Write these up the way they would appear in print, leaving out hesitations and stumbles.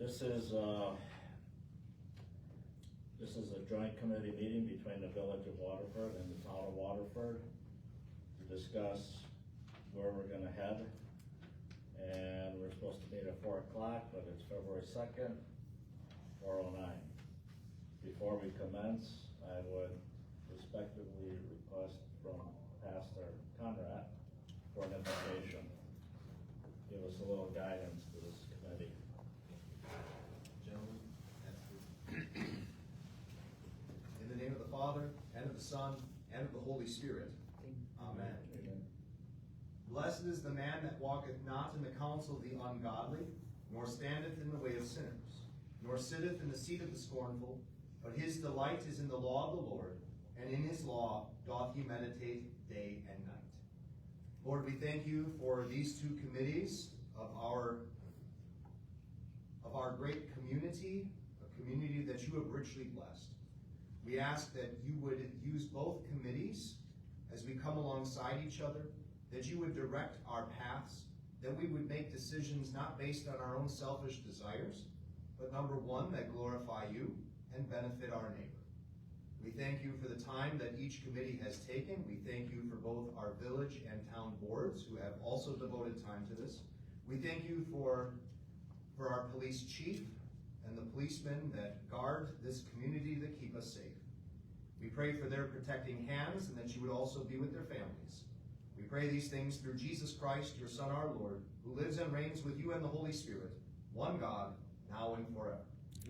This is a joint committee meeting between the Village of Waterford and the Town of Waterford to discuss where we're gonna head. And we're supposed to meet at 4 o'clock, but it's February 2nd, 4:09. Before we commence, I would respectfully request from Pastor Conrad for an invitation. Give us a little guidance to this committee. Gentlemen, in the name of the Father, and of the Son, and of the Holy Spirit. Amen. Amen. Blessed is the man that walketh not in the counsel of the ungodly, nor standeth in the way of sinners, nor sitteth in the seat of the scornful, but his delight is in the law of the Lord, and in his law doth he meditate day and night. Lord, we thank you for these two committees of our great community, a community that you have richly blessed. We ask that you would use both committees as we come alongside each other, that you would direct our paths, that we would make decisions not based on our own selfish desires, but number one, that glorify you and benefit our neighbor. We thank you for the time that each committee has taken. We thank you for both our village and town boards who have also devoted time to this. We thank you for our police chief and the policemen that guard this community that keep us safe. We pray for their protecting hands and that you would also be with their families. We pray these things through Jesus Christ, your Son, our Lord, who lives and reigns with you and the Holy Spirit, one God, now and forever.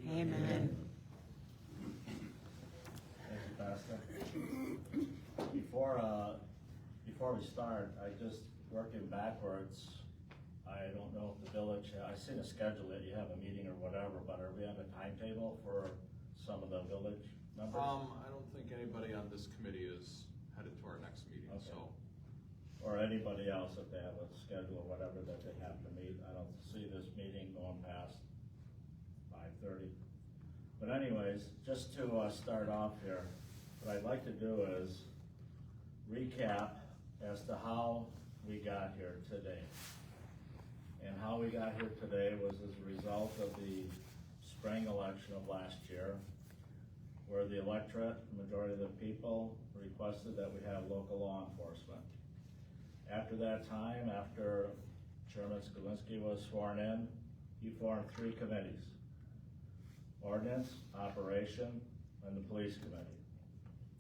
Amen. Thank you, Pastor. Before we start, I just working backwards. I don't know if the village, I seen a schedule that you have a meeting or whatever, but are we on a timetable for some of the village members? I don't think anybody on this committee is headed to our next meeting, Okay. so. Or anybody else, if they have a schedule or whatever that they have to meet. I don't see this meeting going past 5:30. But anyways, just to start off here, what I'd like to do is recap as to how we got here today. And how we got here today was as a result of the spring election of last year, where the electorate, the majority of the people, requested that we have local law enforcement. After that time, after Chairman Skalinski was sworn in, he formed 3 committees: Ordinance, Operation, and the Police Committee.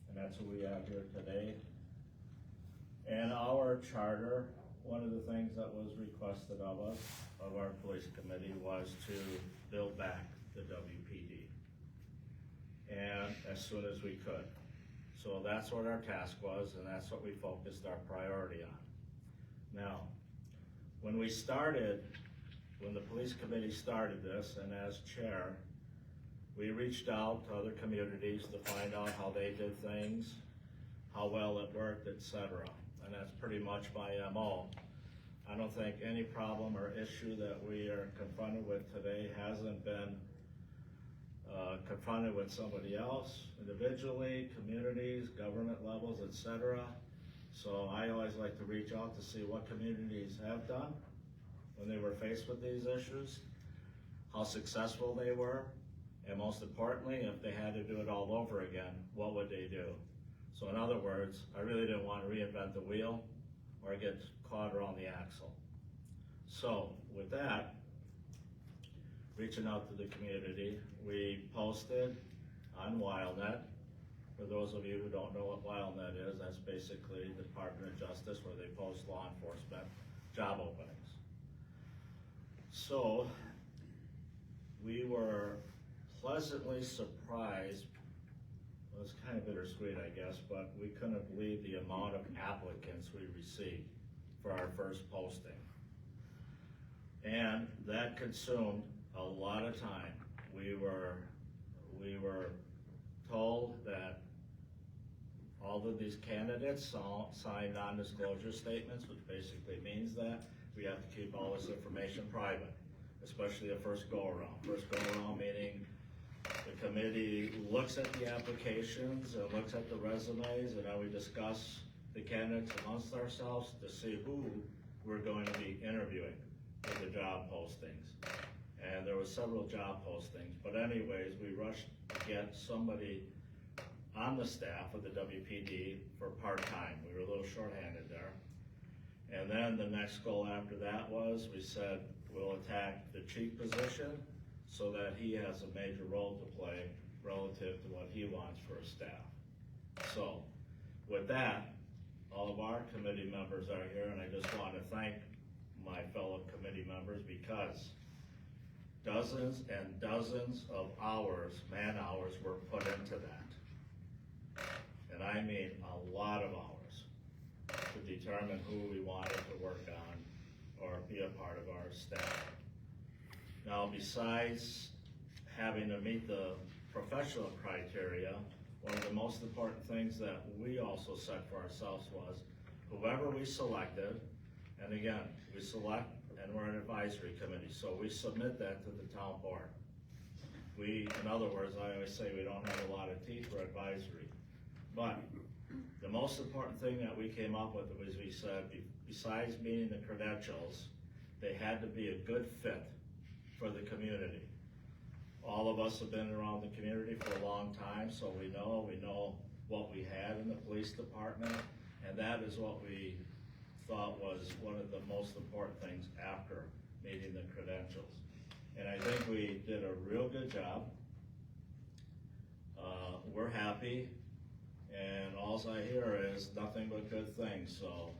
And that's who we have here today. And our charter, one of the things that was requested of us, of our police committee, was to build back the WPD. And as soon as we could. So that's what our task was, and that's what we focused our priority on. Now, when the police committee started this, and as chair, we reached out to other communities to find out how they did things, how well it worked, etc. And that's pretty much my MO. I don't think any problem or issue that we are confronted with today hasn't been confronted with somebody else, individually, communities, government levels, etc. So I always like to reach out to see what communities have done when they were faced with these issues, how successful they were, and most importantly, if they had to do it all over again, what would they do? So in other words, I really didn't want to reinvent the wheel or get caught around the axle. So with that, reaching out to the community, we posted on WildNet. For those of you who don't know what WildNet is, that's basically the Department of Justice where they post law enforcement job openings. So we were pleasantly surprised. Well, it's kind of bittersweet, I guess, but we couldn't believe the amount of applicants we received for our first posting. And that consumed a lot of time. We were told that all of these candidates signed non-disclosure statements, which basically means that we have to keep all this information private, especially the first go-around. First go-around meaning the committee looks at the applications and looks at the resumes, and then we discuss the candidates amongst ourselves to see who we're going to be interviewing for the job postings. And there was was several job postings, but anyways, we rushed to get somebody on the staff of the WPD for part-time. We were a little shorthanded there. And then the next goal after that was, we said, we'll attack the chief position so that he has a major role to play relative to what he wants for his staff. So, with that, all of our committee members are here, and I just want to thank my fellow committee members, because dozens and dozens of hours, man hours, were put into that. And I mean a lot of hours to determine who we wanted to work on or be a part of our staff. Now, besides having to meet the professional criteria, one of the most important things that we also set for ourselves was whoever we selected, and again, we select and we're an advisory committee, so we submit that to the town board. We, in other words, I always say we don't have a lot of teeth for advisory, but the most important thing that we came up with was, we said, besides meeting the credentials, they had to be a good fit for the community. All of us have been around the community for a long time, so we know what we had in the police department, and that is what we thought was one of the most important things after meeting the credentials. And I think we did a real good job. We're happy, and alls I hear is nothing but good things, so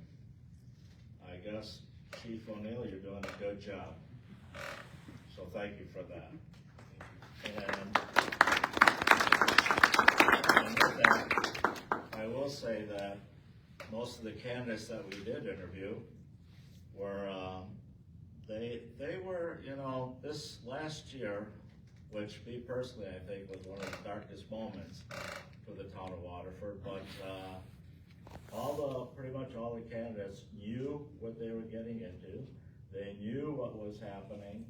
I guess, Chief O'Neill, you're doing a good job. So thank you for that. And with that, I will say that most of the candidates that we did interview were, they were, this last year, which me personally I think was one of the darkest moments for the town of Waterford, but pretty much all the candidates knew what they were getting into. They knew what was happening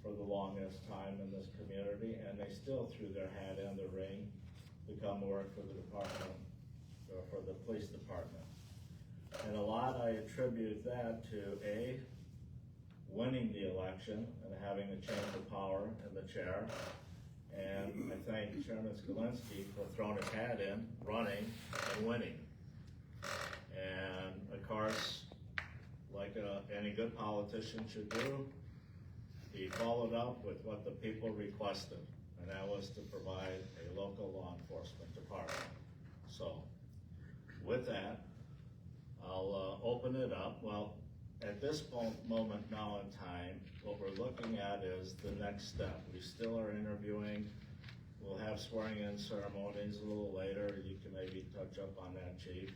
for the longest time in this community, and they still threw their hat in the ring to come work for the department, or for the police department. And a lot I attribute that to winning the election and having a change of power in the chair. And I thank Chairman Skalinski for throwing his hat in, running, and winning. And of course, like any good politician should do, he followed up with what the people requested, and that was to provide a local law enforcement department. So, with that, I'll open it up. Well, at this moment now in time, what we're looking at is the next step. We still are interviewing. We'll have swearing-in ceremonies a little later. You can maybe touch up on that, Chief.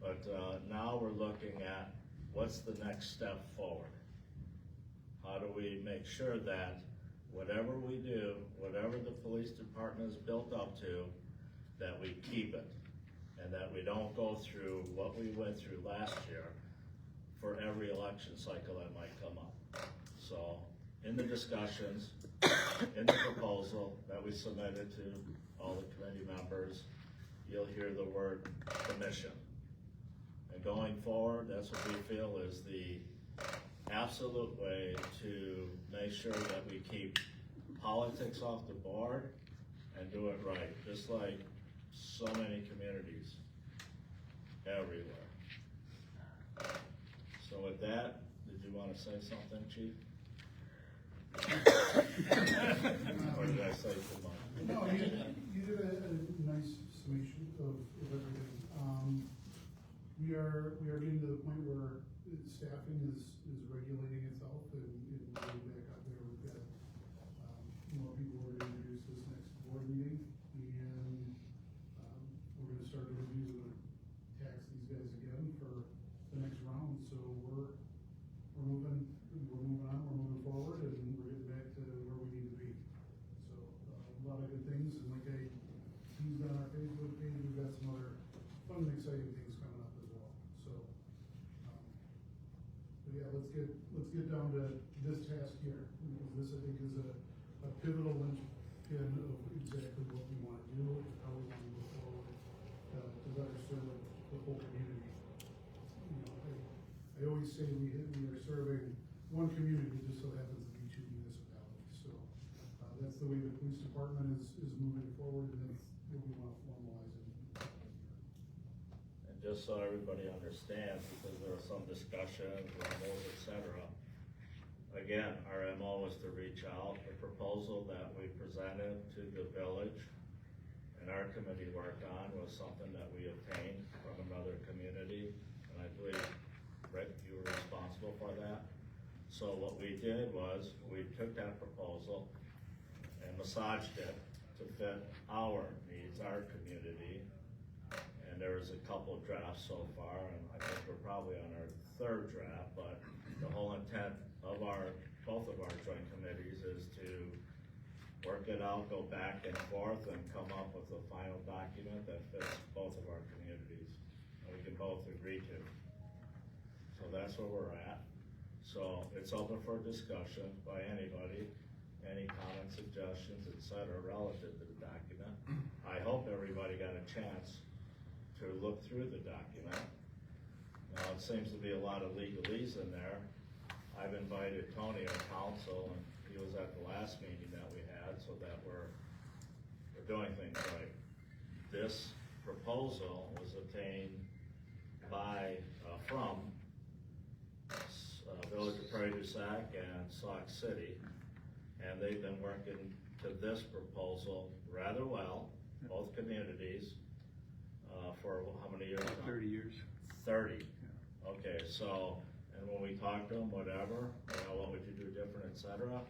But now we're looking at what's the next step forward. How do we make sure that whatever we do, whatever the police department is built up to, that we keep it, and that we don't go through what we went through last year for every election cycle that might come up. So, in the discussions, in the proposal that we submitted to all the committee members, you'll hear the word commission. And going forward, that's what we feel is the absolute way to make sure that we keep politics off the board and do it right, just like so many communities everywhere. So with that, did you want to say something, Chief? Or did I say too much? No, you did a nice summation of everything. We are getting to the point where staffing is regulating itself and getting back out there. We've got more people we're going to introduce this next board meeting, and we're going to start interviews and tax these guys again for the next round. So we're moving on, we're moving forward, and we're getting back to where we need to be. So a lot of good things, and like I teased on our Facebook page, we've got some other fun and exciting things coming up as well. So, but yeah, let's get down to this task here, because this I think is a pivotal linchpin of exactly what we want to do and how we want to move forward to better serve the whole community. I always say we are serving one community, just so happens to be two municipalities. the way the police department is moving forward, and that's what we wanna formalize it. And just so everybody understands, because there was some discussion, rumors, et cetera. Again, our MO was to reach out, the proposal that we presented to the village and our committee worked on was something that we obtained from another community. And I believe, Rick, you were responsible for that. So what we did was, we took that proposal and massaged it to fit our needs, our community. And there was a couple of drafts so far, and I think we're probably on our third draft, but the whole intent of both of our joint committees is to work it out, go back and forth, and come up with a final document that fits both of our communities, and we can both agree to. So that's where we're at. So it's open for discussion by anybody, any comments, suggestions, et cetera, relative to the document. I hope everybody got a chance to look through the document. Now, it seems to be a lot of legalese in there. I've invited Tony, our counsel, and he was at the last meeting that we had, so that we're doing things right. This proposal was obtained from Village of Prairie du Sac and Sauk City, and they've been working to this proposal rather well, both communities, for how many years now? 30 years. 30. Okay, so, and when we talked to them, whatever, what would you do different, et cetera,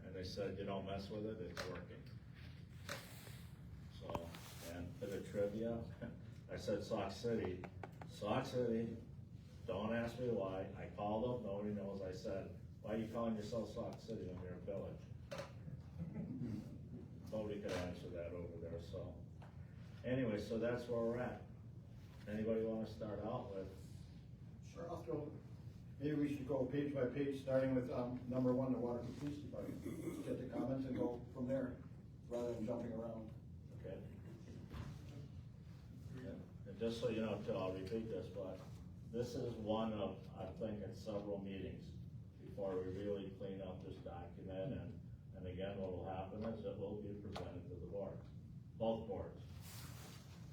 and they said, you don't mess with it, it's working. So, and bit of trivia, I said Sauk City, don't ask me why, I called them, nobody knows, I said, why are you calling yourself Sauk City when you're a village? Nobody could answer that over there, so. Anyway, so that's where we're at. Anybody wanna start out with? Sure, I'll throw, maybe we should go page by page, starting with, number one, the Waterford Police Department. Get the comments and go from there, rather than jumping around. Okay. And just so you know too, I'll repeat this, but this is one of, I think, it's several meetings before we really clean up this document, and again, what will happen is it will be presented to the board, both boards.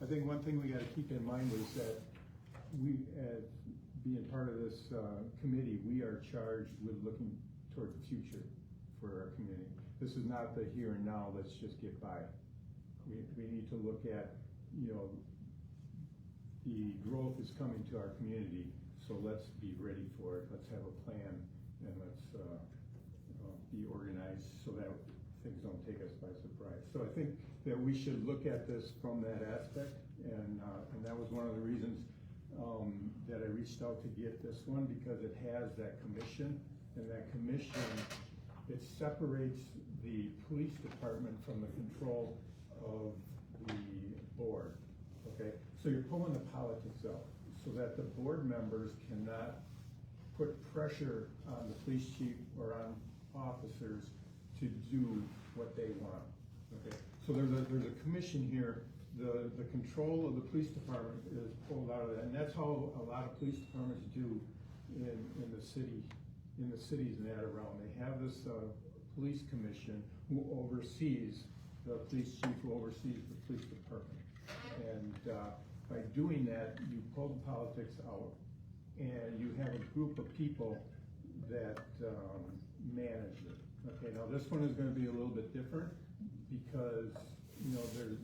I think one thing we gotta keep in mind is that we, as being part of this committee, we are charged with looking toward the future for our community. This is not the here and now, let's just get by. We need to look at, the growth is coming to our community, so let's be ready for it. Let's have a plan, and let's be organized so that things don't take us by surprise. So I think that we should look at this from that aspect, and that was one of the reasons that I reached out to get this one, because it has that commission, and that commission, it separates the police department from the control of the board, okay? So you're pulling the politics out, so that the board members cannot put pressure on the police chief or on officers to do what they want, okay? So there's a commission here. The control of the police department is pulled out of that, and that's how a lot of police departments do in the city, in the cities and that around. They have this police commission who oversees the police chief, who oversees the police department. And by doing that, you pull the politics out, and you have a group of people that manage it. Okay, now this one is going to be a little bit different, because there's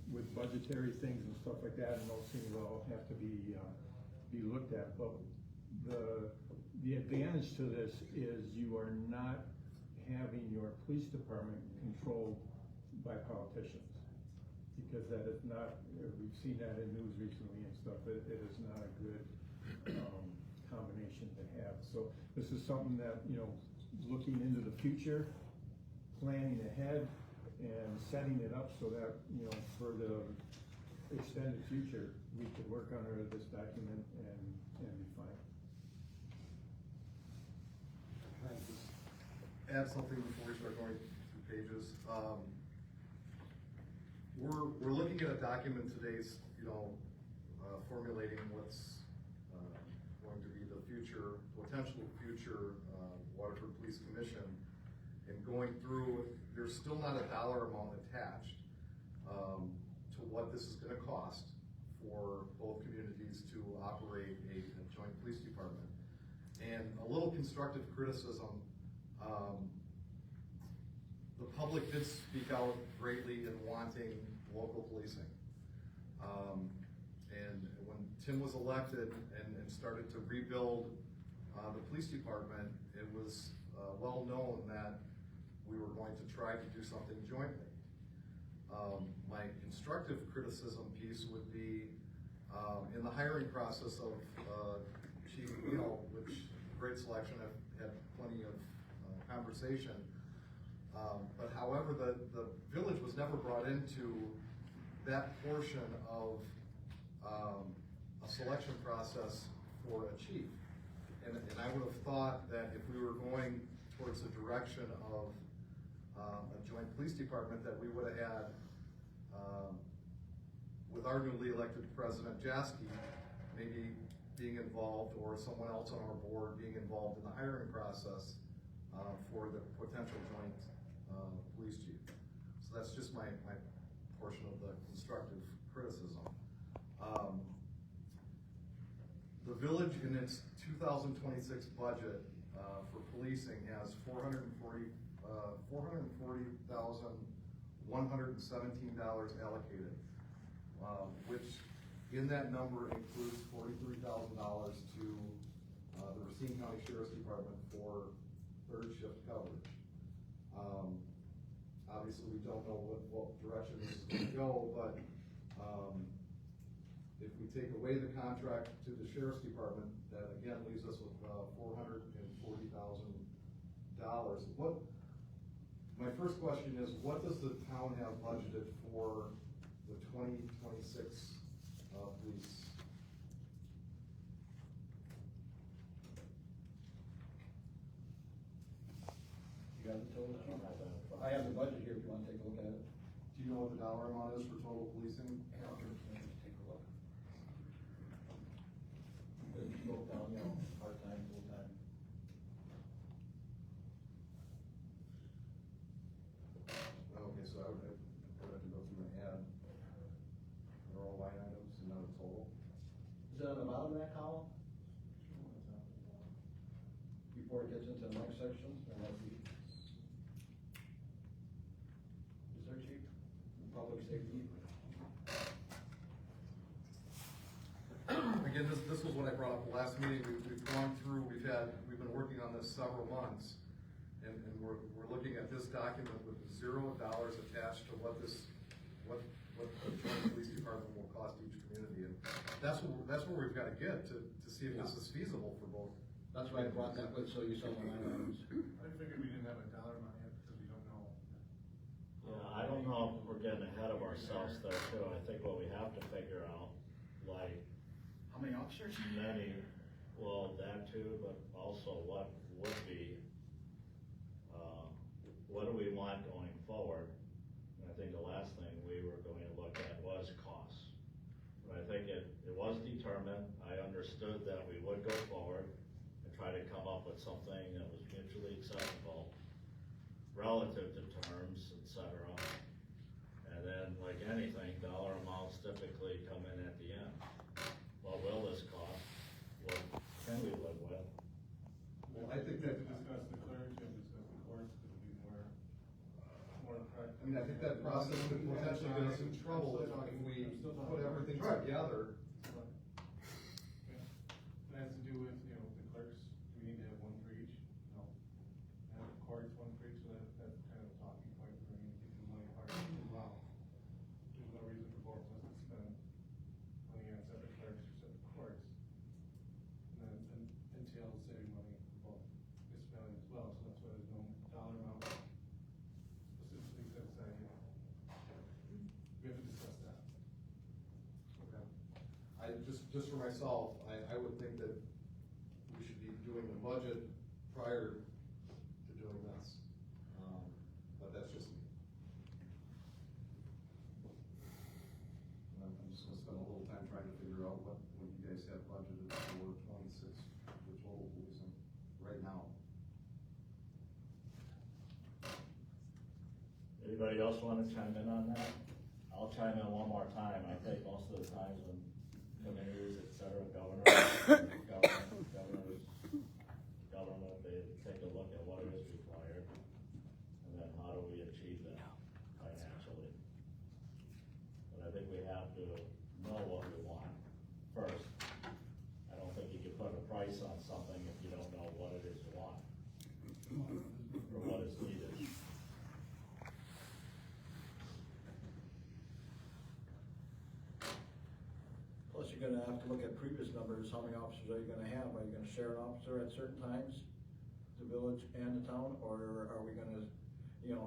with budgetary things and stuff like that, and those things all have to be looked at. But the advantage to this is you are not having your police department controlled by politicians, because that is not, we've seen that in news recently and stuff, it is not a good combination to have. So this is something that, looking into the future, planning ahead, and setting it up so that, for the extended future, we could work under this document and be fine. Can I just add something before we start going through pages? We're looking at a document today's, formulating what's going to be the potential future Waterford Police Commission, and going going through, there's still not a dollar amount attached, to what this is gonna cost for both communities to operate a joint police department. And a little constructive criticism, the public did speak out greatly in wanting local policing. And when Tim was elected and started to rebuild the police department, it was well known that we were going to try to do something jointly. My constructive criticism piece would be in the hiring process of Chief Neal, which great selection, I've had plenty of conversation. But however, the village was never brought into that portion of a selection process for a chief. And I would have thought that if we were going towards the direction of a joint police department, that we would have had, with our newly elected president, Jasky, maybe being involved, or someone else on our board being involved in the hiring process for the potential joint police chief. So that's just my portion of the constructive criticism. The village in its 2026 budget for policing has $440,117 allocated, which in that number includes $43,000 to the Racine County Sheriff's Department for third shift coverage. Obviously, we don't know what direction this is going to go, but if we take away the contract to the Sheriff's Department, that again leaves us with $440,000. My first question is, what does the town have budgeted for the 2026 police? You got the total? I have the budget here if you wanna take a look at it. Do you know what the dollar amount is for total policing? Yeah, I'll just take a look. It's broke down, you know, part-time, full-time. Okay, so I would have to go through and add, they're all line items and not a total. Is it on the bottom of that column? Before it gets into the next section, and that's the. Is there chief? Public safety. Again, this was what I brought up the last meeting. We've gone through, we've been working on this several months, and we're looking at this document with $0 attached to what the joint police department will cost each community, and that's where we've got to get to see if this is feasible for both. That's why I brought that with, so you saw the line items. I figured we didn't have a dollar amount yet because we don't know. Yeah, I don't know if we're getting ahead of ourselves there too. I think what we have to figure out, like, How many officers? well, that too, but also what would be, what do we want going forward? And I think the last thing we were going to look at was costs. But I think it was determined, I understood that we would go forward and try to come up with something that was mutually acceptable relative to terms, et cetera. And then, like anything, dollar amounts typically come in at the end. What will this cost? What can we live with? Well, I think that, Discuss the clerks, you have to discuss the courts, it'll be more I mean, I think that process could potentially get us in trouble if we put everything together. It has to do with, the clerks, do we need to have one for each? No. And the courts, one for each, so that's kind of a talking point for me, to keep the money apart. Wow. There's no reason for both of us to spend money on separate clerks or separate courts. And that entails saving money for both municipalities as well, so that's why there's no dollar amount specifically set aside here. We have to discuss that. Okay. Just for myself, I would think that we should be doing the budget prior to doing this. But that's just me. And I'm just gonna spend a little time trying to figure out what you guys have budgeted for 26 for total policing right now. Anybody else wanna chime in on that? I'll chime in one more time. I think most of the times when committees, et cetera, governors, government, they take a look at what is required, and then how do we achieve that financially? But I think we have to know what we want first. I don't think you can put a price on something if you don't know what it is you want, or what is needed. Plus, you're gonna have to look at previous numbers, how many officers are you gonna have? Are you gonna share an officer at certain times, the village and the town, or are we gonna,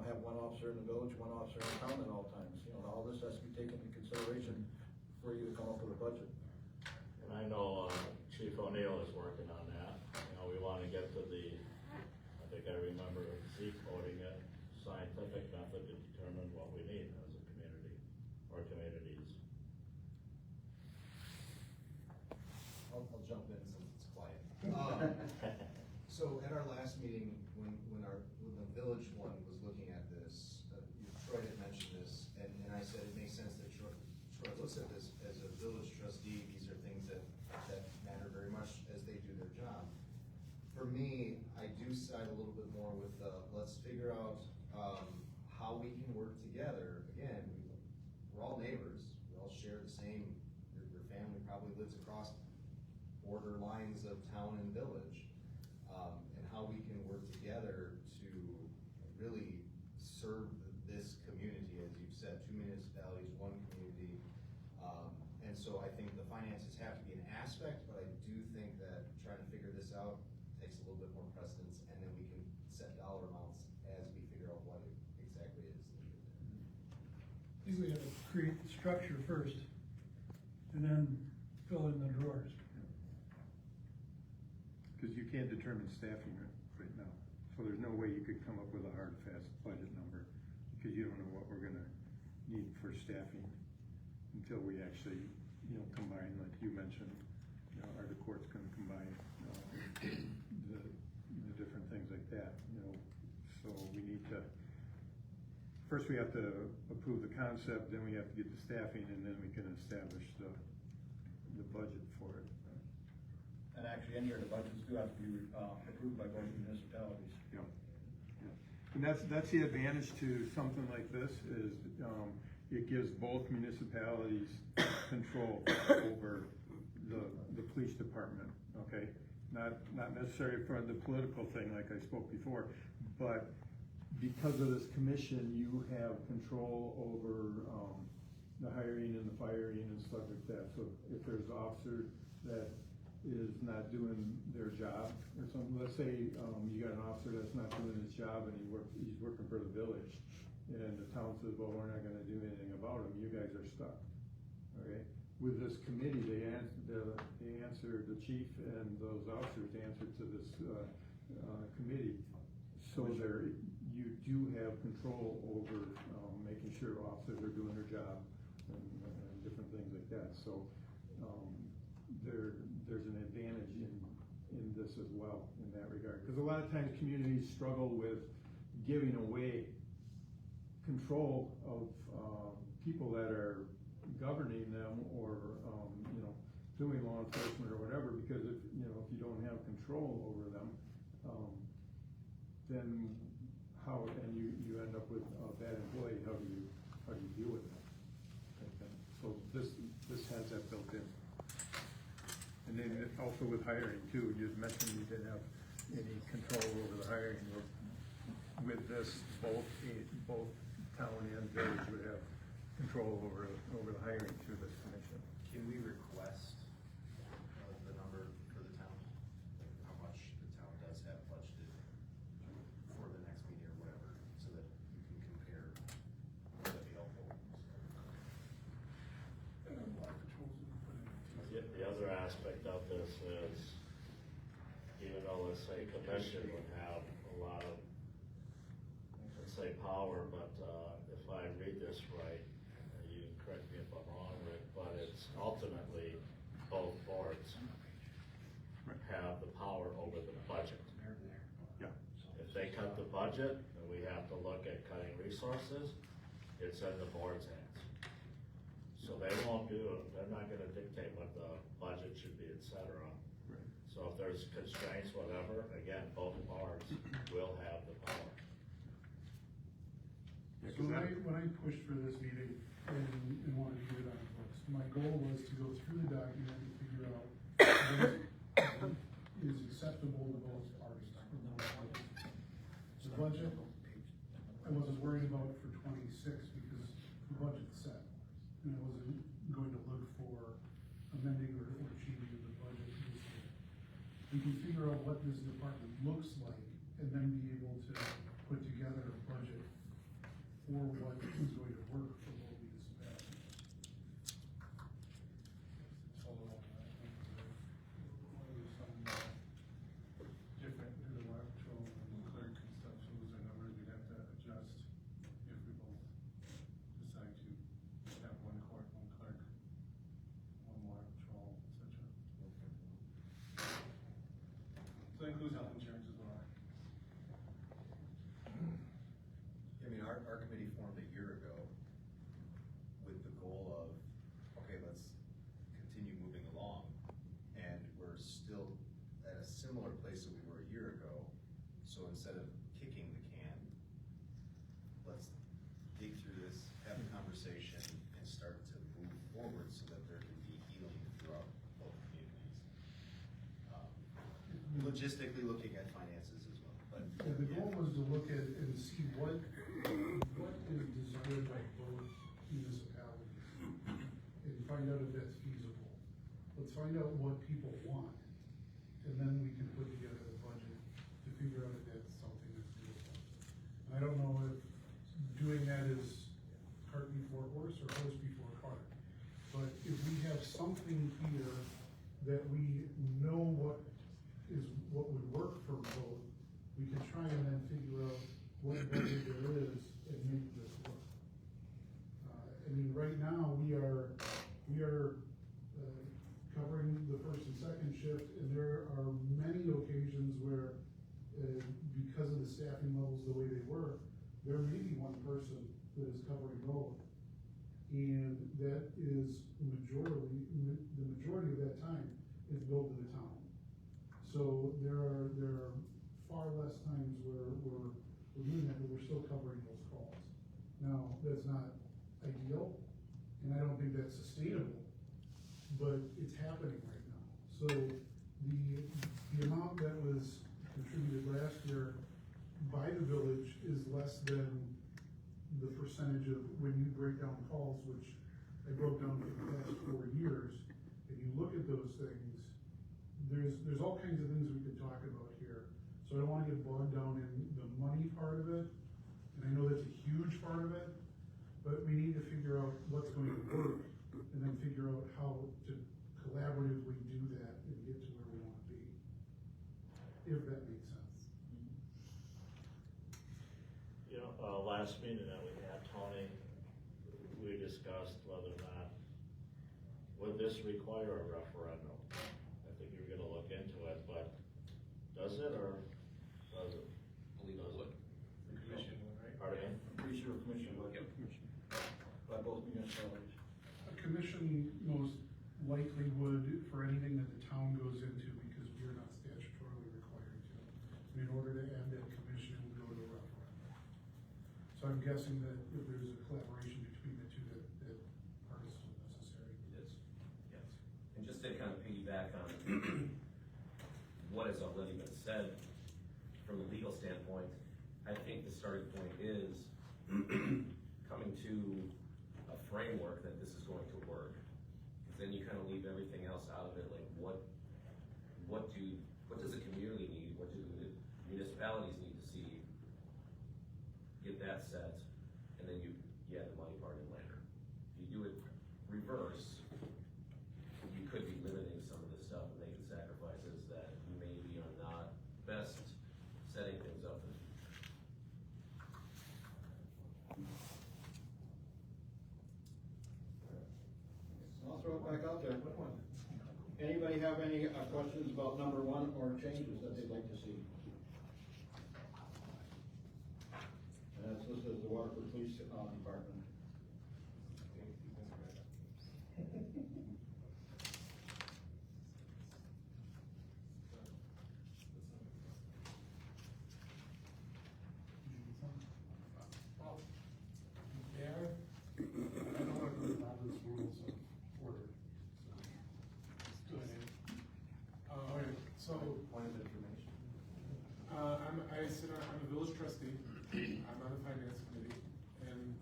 have one officer in the village, one officer in the town at all times? All this has to be taken into consideration for you to come up with a budget. And I know Chief O'Neill is working on that. We wanna get to I think I remember Zeke quoting it, scientific method to determine what we need as a community, or communities. I'll jump in since it's quiet. So at our last meeting, when the village one was looking at this, Troy had mentioned this, and I said it makes sense that Troy looks at this as a village trustee. These are things that matter very much as they do their job. For me, I do side a little bit more with let's figure out how we can work together. Again, we're all neighbors. We all share the same. Your family probably lives across border lines of town and village, and how we can work together to really serve this community, as you've said, 2 municipalities, 1 community. And so I think the finances have to be an aspect, but I do think that trying to figure this out takes a little bit more precedence, and then we can set dollar amounts as we figure out what exactly is needed. I think we have to create the structure first, and then fill in the drawers. Because you can't determine staffing right now. So there's no way you could come up with a hard, fast budget number, because you don't know what we're gonna need for staffing until we actually, combine, like you mentioned, are the courts gonna combine, the different things like that, So we need to, first we have to approve the concept, then we have to get the staffing, and then we can establish the budget for it. And actually, any of the budgets do have to be approved by both municipalities. Yeah. And that's the advantage to something like this, is it gives both municipalities control over the police department, okay? Not necessarily for the political thing like I spoke before, but because of this commission, you have control over the hiring and the firing and stuff like that. So if there's an officer that is not doing their job or something, let's say you got an officer that's not doing his job and he's working for the village, and the town says, well, we're not gonna do anything about him, you guys are stuck, okay? With this committee, they answer, the chief and those officers answer to this committee. So you do have control over making sure officers are doing their job and different things like that. So there's an advantage in this as well in that regard. Because a lot of times communities struggle with giving away control of people that are governing them, or doing law enforcement or whatever, because if you don't have control over them, then how, and you end up with a bad employee, how do you deal with that? So this has that built in. And then also with hiring too, you mentioned you didn't have any control over the hiring. With this, both town and village would have control over the hiring through this commission. Can we request the number for the town? How much the town does have budgeted for the next meeting or whatever, so that you can compare? Would that be helpful? The other aspect of this is, even though let's say commission would have a lot of, let's say, power, but if I read this right, you can correct me if I'm wrong, Rick, but it's ultimately both boards have the power over the budget. Yeah. If they cut the budget, then we have to look at cutting resources, it's in the board's hands. So they won't they're not gonna dictate what the budget should be, et cetera. Right. So if there's constraints, whatever, again, both parts will have the power. Yeah, So 'cause that- when I pushed for this meeting and wanted to get it on the books, my goal was to go through the document and figure out what is acceptable to both parties. The budget, I wasn't worried about for 26 because the budget's set. And I wasn't going to look for amending or changing the budget this year. We can figure out what this department looks like and then be able to put together a budget for what is going to work for both municipalities. Different to the water patrol and clerk and stuff, so those are numbers we'd have to adjust if we both decide to have one court, one clerk, one water patrol, et cetera. So that includes health insurance as well. I mean, our committee formed a year ago with the goal of, okay, let's continue moving along. And we're still at a similar place that we were a year ago. So instead of kicking the can, let's dig through this, have a conversation, and start to move forward so that there can be healing throughout both communities. Logistically looking at finances as well, but. Yeah, the goal was to look at and see what is desired by both municipalities and find out if that's feasible. Let's find out what people want, and then we can put together a budget to figure out if that's something that's doable. And I don't know if doing that is cart before horse or horse before cart, but if we have something here that we know what would work for both, we can try and then figure out what budget there is and make this work. I mean, right now, we are covering the first and second shift, and there are many occasions where, because of the staffing levels the way they were, there may be one person that is covering both. And that is the majority of that time is billed to the town. So there are far less times where we're doing that, but we're still covering those calls. Now, that's not ideal, and I don't think that's sustainable, but it's happening right now. So the amount that was contributed last year by the village is less than the percentage of when you break down calls, which I broke down for the past 4 years. If you look at those things, there's all kinds of things we could talk about here. So I don't wanna get bogged down in the money part of it, and I know that's a huge part of it, but we need to figure out what's going to work, and then figure out how to collaboratively do that and get to where we wanna be. If that makes sense. You know, last meeting that we had, Tony, we discussed whether or not, would this require a referendum? I think you're gonna look into it, but does it or does it? Believe it would. The commission, right? Pardon me? I'm pretty sure commission would. Yep. By both municipalities. A commission most likely would for anything that the town goes into, because we are not statutorily required to. In order to add that commission, we go to a referendum. So I'm guessing that if there's a collaboration between the two, that part is still necessary. Yes, yes. And just to kind of piggyback on what has already been said, from a legal standpoint, I think the starting point is coming to a framework that this is going to work. Because then you kind of leave everything else out of it, like what does the community need, what do the municipalities need to see, get that set, and then you add the money part in later. If you do it reverse, you could be limiting some of this stuff and making sacrifices that maybe are not best setting things up in the future. I'll throw it back out there. Anybody have any questions about number 1 or changes that they'd like to see? police, department. Yeah, I don't want to go to Robert's rules of order, so. Let's do it. Okay, so, Point of information. I'm a village trustee, I'm on the finance committee, and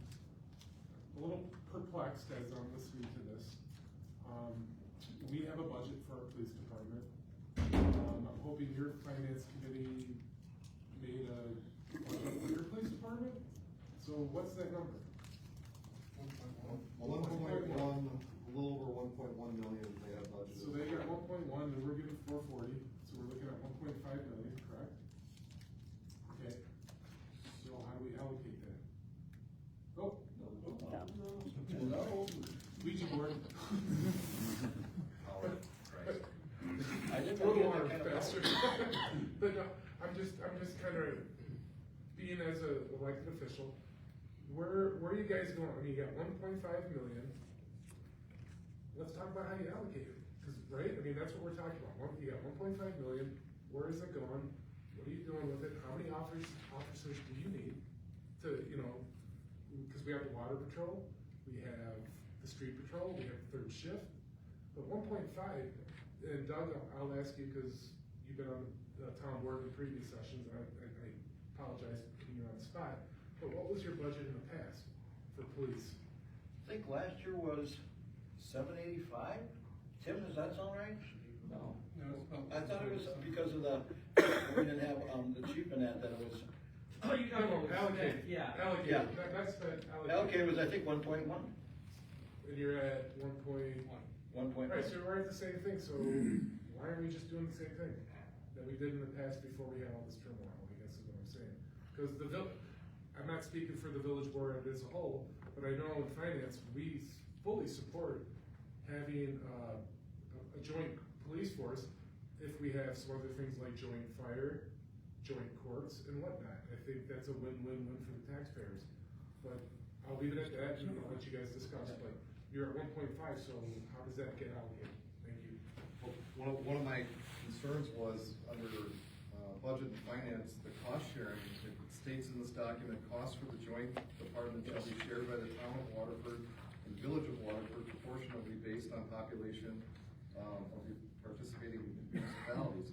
a little perplexed as I'm listening to this. We have a budget for our police department. I'm hoping your finance committee made a budget for your police department, so what's that number? 1.1, a little over 1.1 million they have budgeted. So they got 1.1, and we're giving 440, so we're looking at 1.5 million, correct? Okay, so how do we allocate that? Oh, No. Ouija board. I didn't A little know more that kind of- faster. But no, I'm just kind of, being as a elected official, where are you guys going? I mean, you got 1.5 million. Let's talk about how you allocate it, cause, right, I mean, that's what we're talking about. You got 1.5 million, where is it going? What are you doing with it? How many officers do you need to, cause we have the water patrol, we have the street patrol, we have the third shift. But 1.5, and Doug, I'll ask you, cause you've been on the town board in previous sessions, and I apologize for putting you on the spot, but what was your budget in the past for police? I think last year was 785. Tim, does that sound right? No. I thought it was because of we didn't have, the chief in that it was. Oh, you got allocate. Yeah. Allocate, Yeah. That's the allocate. Allocated was, I think, 1.1. And you're at 1.1. 1.1. Right, so we're at the same thing, so why aren't we just doing the same thing that we did in the past before we had all this turmoil, I guess is what I'm saying. Cause I'm not speaking for the village board as a whole, but I know in finance, we fully support having, a joint police force if we have some other things like joint fire, joint courts and whatnot. I think that's a win-win-win for the taxpayers. But I'll leave it at that and I'll let you guys discuss, but you're at 1.5, so how does that get allocated? Thank you. Well, one of my concerns was under budget and finance, the cost sharing. It states in this document, costs for the joint department shall be shared by the town of Waterford and village of Waterford proportionally based on population of the participating municipalities.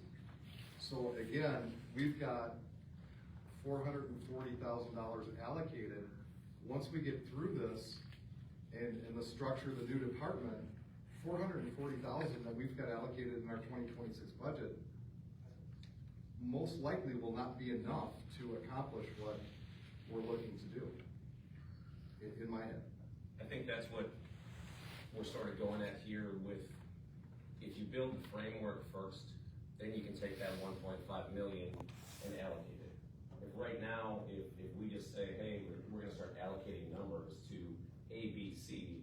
So again, we've got $440,000 allocated. Once we get through this and the structure of the new department, $440,000 that we've got allocated in our 2026 budget most likely will not be enough to accomplish what we're looking to do, in my head. I think that's what we're sort of going at here with, if you build the framework first, then you can take that 1.5 million and allocate it. If right now, if we just say, hey, we're gonna start allocating numbers to A, B, C,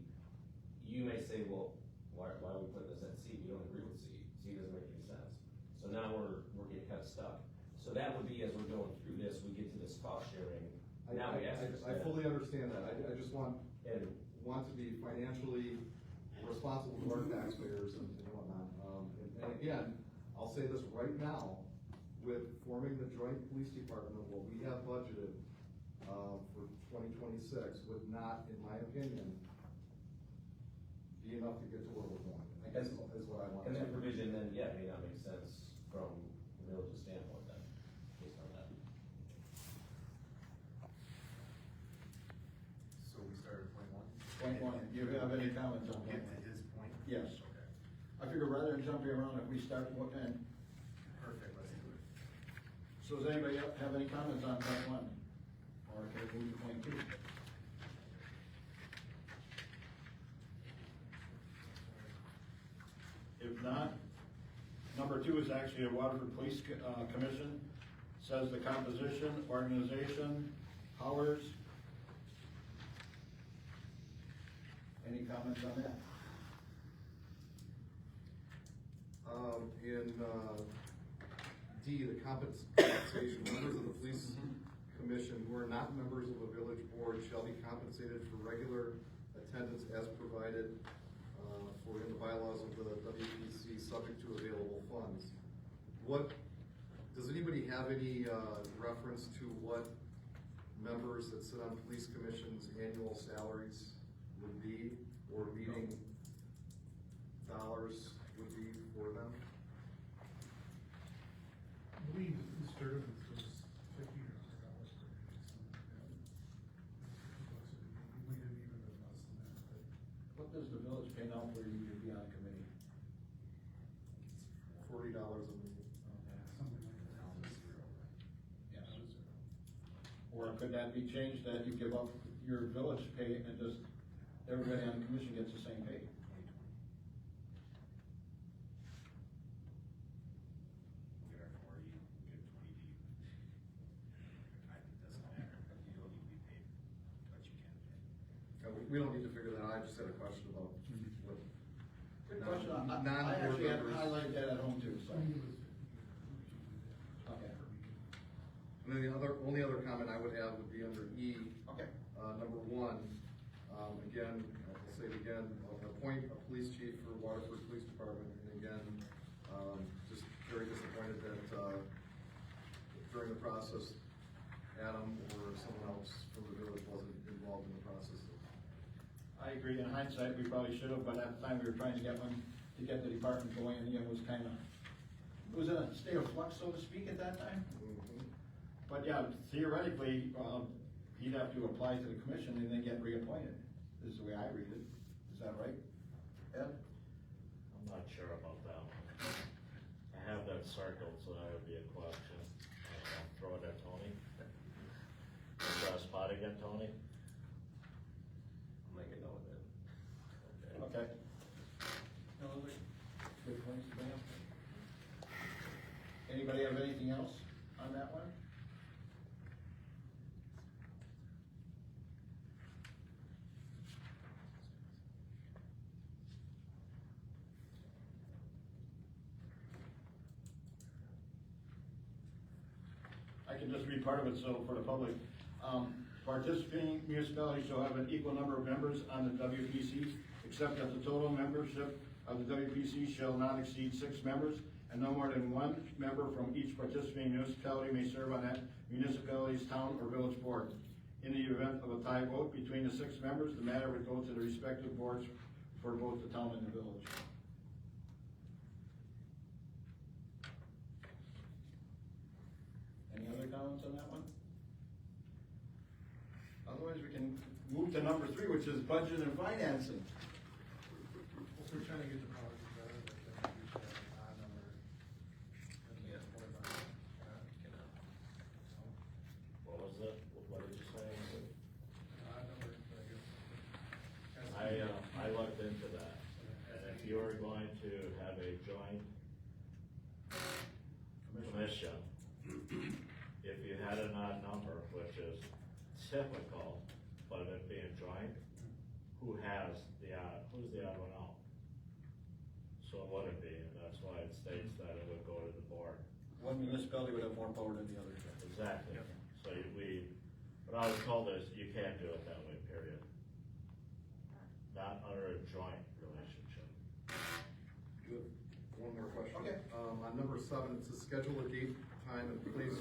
you may say, well, why are we putting this at C? We don't agree with C. C doesn't make any sense. So now we're getting kind of stuck. So that would be, as we're going through this, we get to this cost sharing. Now we ask I fully understand that. I just want to be financially responsible to our taxpayers and whatnot. And again, I'll say this right now, with forming the joint police department, what we have budgeted for 2026 would not, in my opinion, be enough to get to where we're going. I guess is what I want. And that provision then, yeah, may not make sense from the village's standpoint then, based on that. So we started at 1.1. Do you have any comments on Get that? to his point? Yes. Okay. I figure rather than jumping around, if we start looking, Perfect, let's do it. so does anybody else have any comments on point 1? Or can we move to point 2? If not, number 2 is actually a Waterford Police Commission. Says the composition, organization, powers. Any comments on that? In D, the compensation, members of the police commission who are not members of a village board board shall be compensated for regular attendance as provided for in the bylaws of the WPC, subject to available funds. Does anybody have any reference to what members that sit on police commissions' annual salaries would be, or meeting dollars would be for them? I believe the start of it was $50 or $100 per meeting, something like that. $50 a meeting. We didn't even have less than that, but. What does the village pay now for you to be on a committee? $40 a meeting. Something like that. Yes. Or Or could that be changed, that you give up your village pay and just, everybody on the commission gets the same pay? We don't need to figure that out, I just had a question about what. Good question, I Non-board actually had members. highlighted that at home too, so. I think it was $50 Okay. per meeting. And then the only other comment I would add would be under E. Okay. Number one, again, I'll say it again, appoint a police chief for Waterford Police Department, and again, just very disappointed that, during the process, Adam or someone else from the village wasn't involved in the process. I agree, in hindsight, we probably should have, but at the time, we were trying to get one, to get the department going, and it was kind of, it was in a state of flux, so to speak, at that time. But yeah, theoretically, he'd have to apply to the commission and then get reappointed, is the way I read it. Is that right, Ed? I'm not sure about that one. I have that circled, so that would be a question. Throw it at Tony. Is that a spot again, Tony? I'll make a note of it. Okay. No other good points to bring up? Anybody have anything else on that one? I can just read part of it, so for the public. Participating municipalities shall have an equal number of members on the WPC, except that the total membership of the WPC shall not exceed 6 members, and no more than 1 member from each participating municipality may serve on that municipality's town or village board. In the event of a tie vote between the 6 members, the matter would go to the respective boards for both the town and the village. Any other comments on that one? Otherwise, we can move to number 3, which is budget and financing. If we're trying to get the powers together, but then we should have an odd number. Yeah. What was it? What did you say? An odd number, but I guess. I looked into that, and if you were going to have a joint commission, if you had an odd number, which is typical, but it being joint, who's the odd one out? So it wouldn't be, and that's why it states that it would go to the board. One municipality would have more power than the other. Exactly. So what I was told is you can't do it that way, period. Not under a joint relationship. Good. One more question. Okay. On number 7, it says schedule a date, time, and place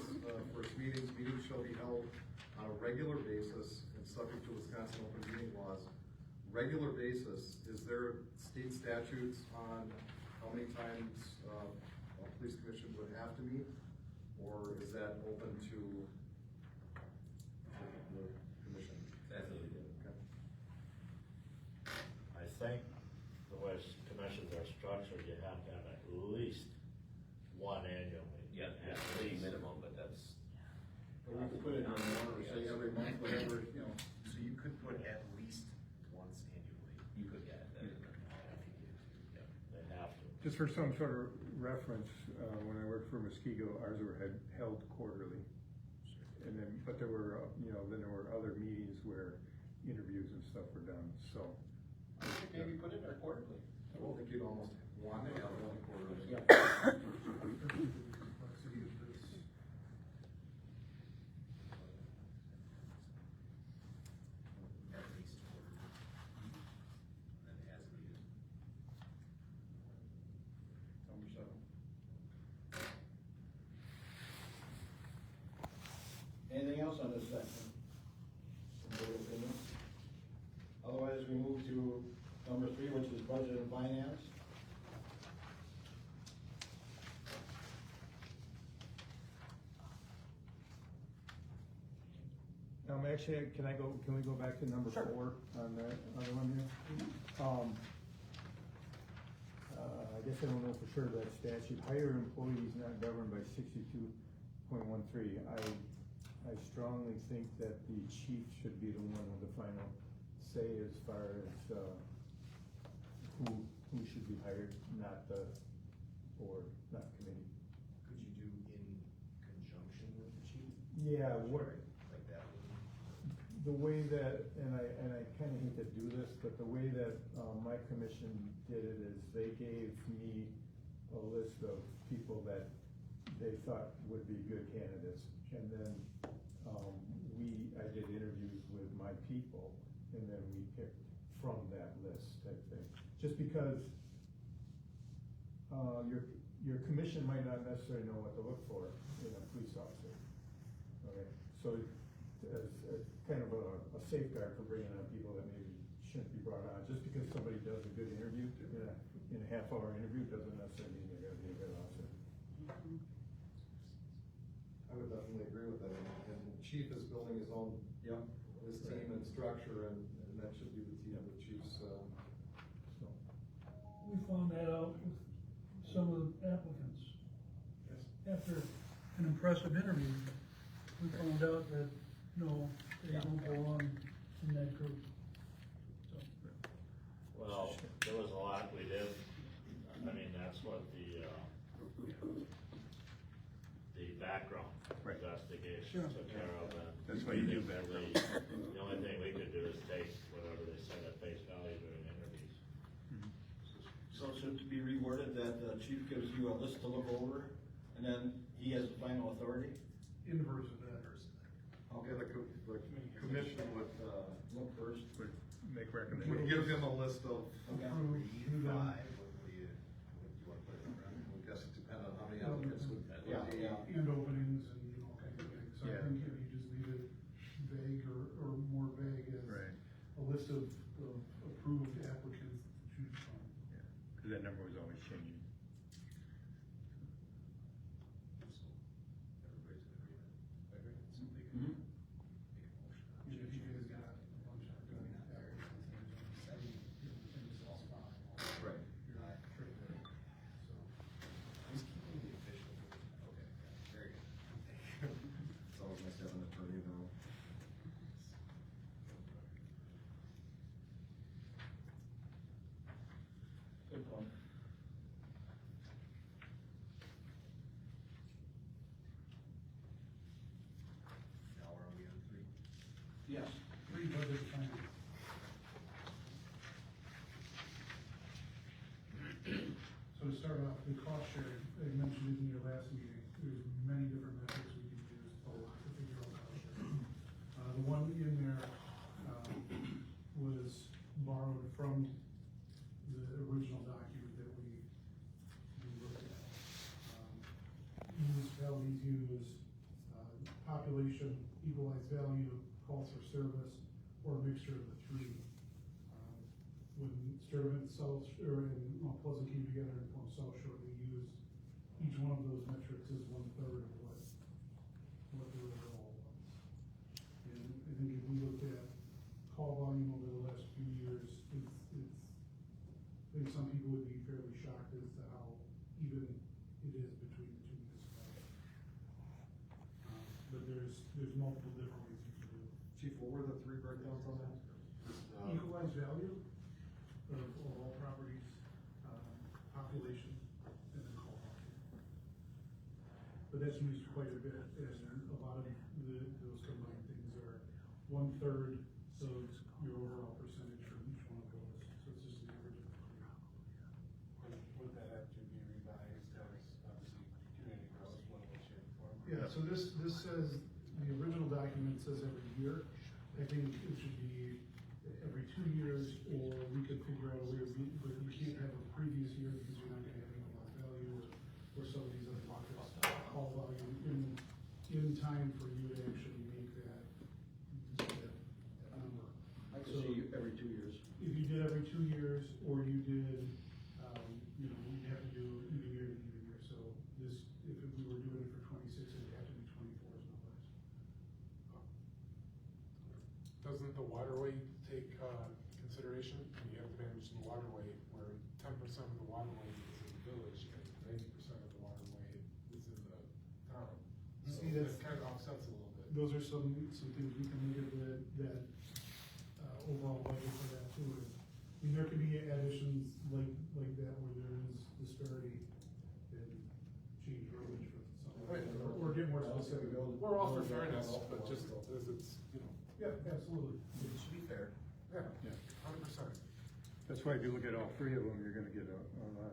for its meetings. Meetings shall be held on a regular basis and subject to Wisconsin open meeting laws. Regular basis, is there state statutes on how many times a police commission would have to meet? Or is that open to the commission? That's what we do. Okay. I think the way commissions are structured, you have to have at least one annual meeting. Yeah, At that's the least. minimum, but that's. Or we could put it in order, say every month, whatever, you know. So you could put at least once annually. You could get that. They have to. Just for some sort of reference, when I worked for Muskego, ours were held quarterly. And then, but there were, then there were other meetings where interviews and stuff were done, so. I think maybe put it in our quarterly. I don't think you'd almost want to have one quarter. Yeah. Complexity of this. on this section. Anybody opinions? Otherwise, we move to number 3, which is budget and finance. Actually, can we go back to number 4 on that other one here? I guess I don't know for sure that statute, hire employees not governed by 62.13. I strongly think that the chief should be the one with the final say as far as, who should be hired, not the board, not committee. Could you do in conjunction with the chief? Yeah, what, Like that? the way that, and I kinda hate to do this, but the way that, my commission did it is they gave me a list of people that they thought would be good candidates. And then, I did interviews with my people, and then we picked from that list type thing. Just because, your commission might not necessarily know what to look for in a police officer. Okay, so as kind of a safeguard for bringing on people that maybe shouldn't be brought on, just because somebody does a good interview, in a half-hour interview, doesn't necessarily mean they're gonna be a good officer. I would definitely agree with that, and the chief is building his own, his team and structure, and that should be the team of the chiefs, We found that out with some of the applicants. Yes. After an impressive interview, we found out that, no, they don't belong in that group. So, Well, there was a lot we did, I mean, that's what the background investigation took care of, and. That's why you do basically, the only thing we could do is take whatever they said at face value during interviews. So should it be reworded that the chief gives you a list to look over, and then he has the final authority? inverse of that. yeah, the commission would, Look first. Would make would recommendations. give him a list of, Okay. Approve, do them. What do you wanna put it around? I guess it depends on how many applicants would. Yeah. And openings and, you know, kind of thing. So I Yeah. think if you just leave it vague or more vague as Right. a list of approved applicants to choose from. Yeah, cause that number was always changing. Everybody's in agreement. Somebody Mhm. can make a motion. If you guys got a bunch of doing that, and it's all fine. Right. You're not sure there. So. He's keeping the official. Okay, very good. It's always nice to have an attorney though. Good point. Now are we on 3? Yes. Three budget finance. So to start off, the cost sharing, I mentioned it in your last meeting, there's many different metrics we can use to figure out cost sharing. The one in there, was borrowed from the original document that we looked at. Municipalities use, population, equalized value, calls for service, or a mixture of the three. When Sturman, South, or Pleasant came together and formed South Shore, we used each one of those metrics as 1/3 of what the overall was. And I think if we looked at call volume over the last few years, I think some people would be fairly shocked as to how even it is between the two municipalities. But there's multiple different ways you can do it. Chief, what were the 3 breakdowns on that? Equalized value of all properties, population, and then call volume. But that's used quite a bit, and a lot of those combined things are 1/3 of your overall percentage from each one of those, so it's just an average of the three. Would that have to be revised as obviously community growth, one of which shape or form? Yeah, so this says, the original document says every year. I think it should be every 2 years, or we could figure out a way, but you can't have a previous year because you're not gonna have any lost value or some of these other pockets, call volume in time for you to actually make that So- every 2 years. If you did every 2 years, or you did, you know, you'd have to do even year to even year, so this, if we were doing it for 26, it'd have to be 24 is no less. Doesn't the waterway take, consideration? You have to manage the waterway, where 10% of the waterway is in the village, and 90% of the waterway is in the town. You So see, that's- that kind of offsets a little bit. Those are some things we can look at that, overall budget for that too. I mean, there could be additions like that where there is disparity and change verbiage for something, like that, or get more specific. We're all for fairness, but just as it's, you know, Yeah, absolutely. It should be fair. yeah, Yeah. 100%. That's why if you look at all three of them, you're gonna get a lot,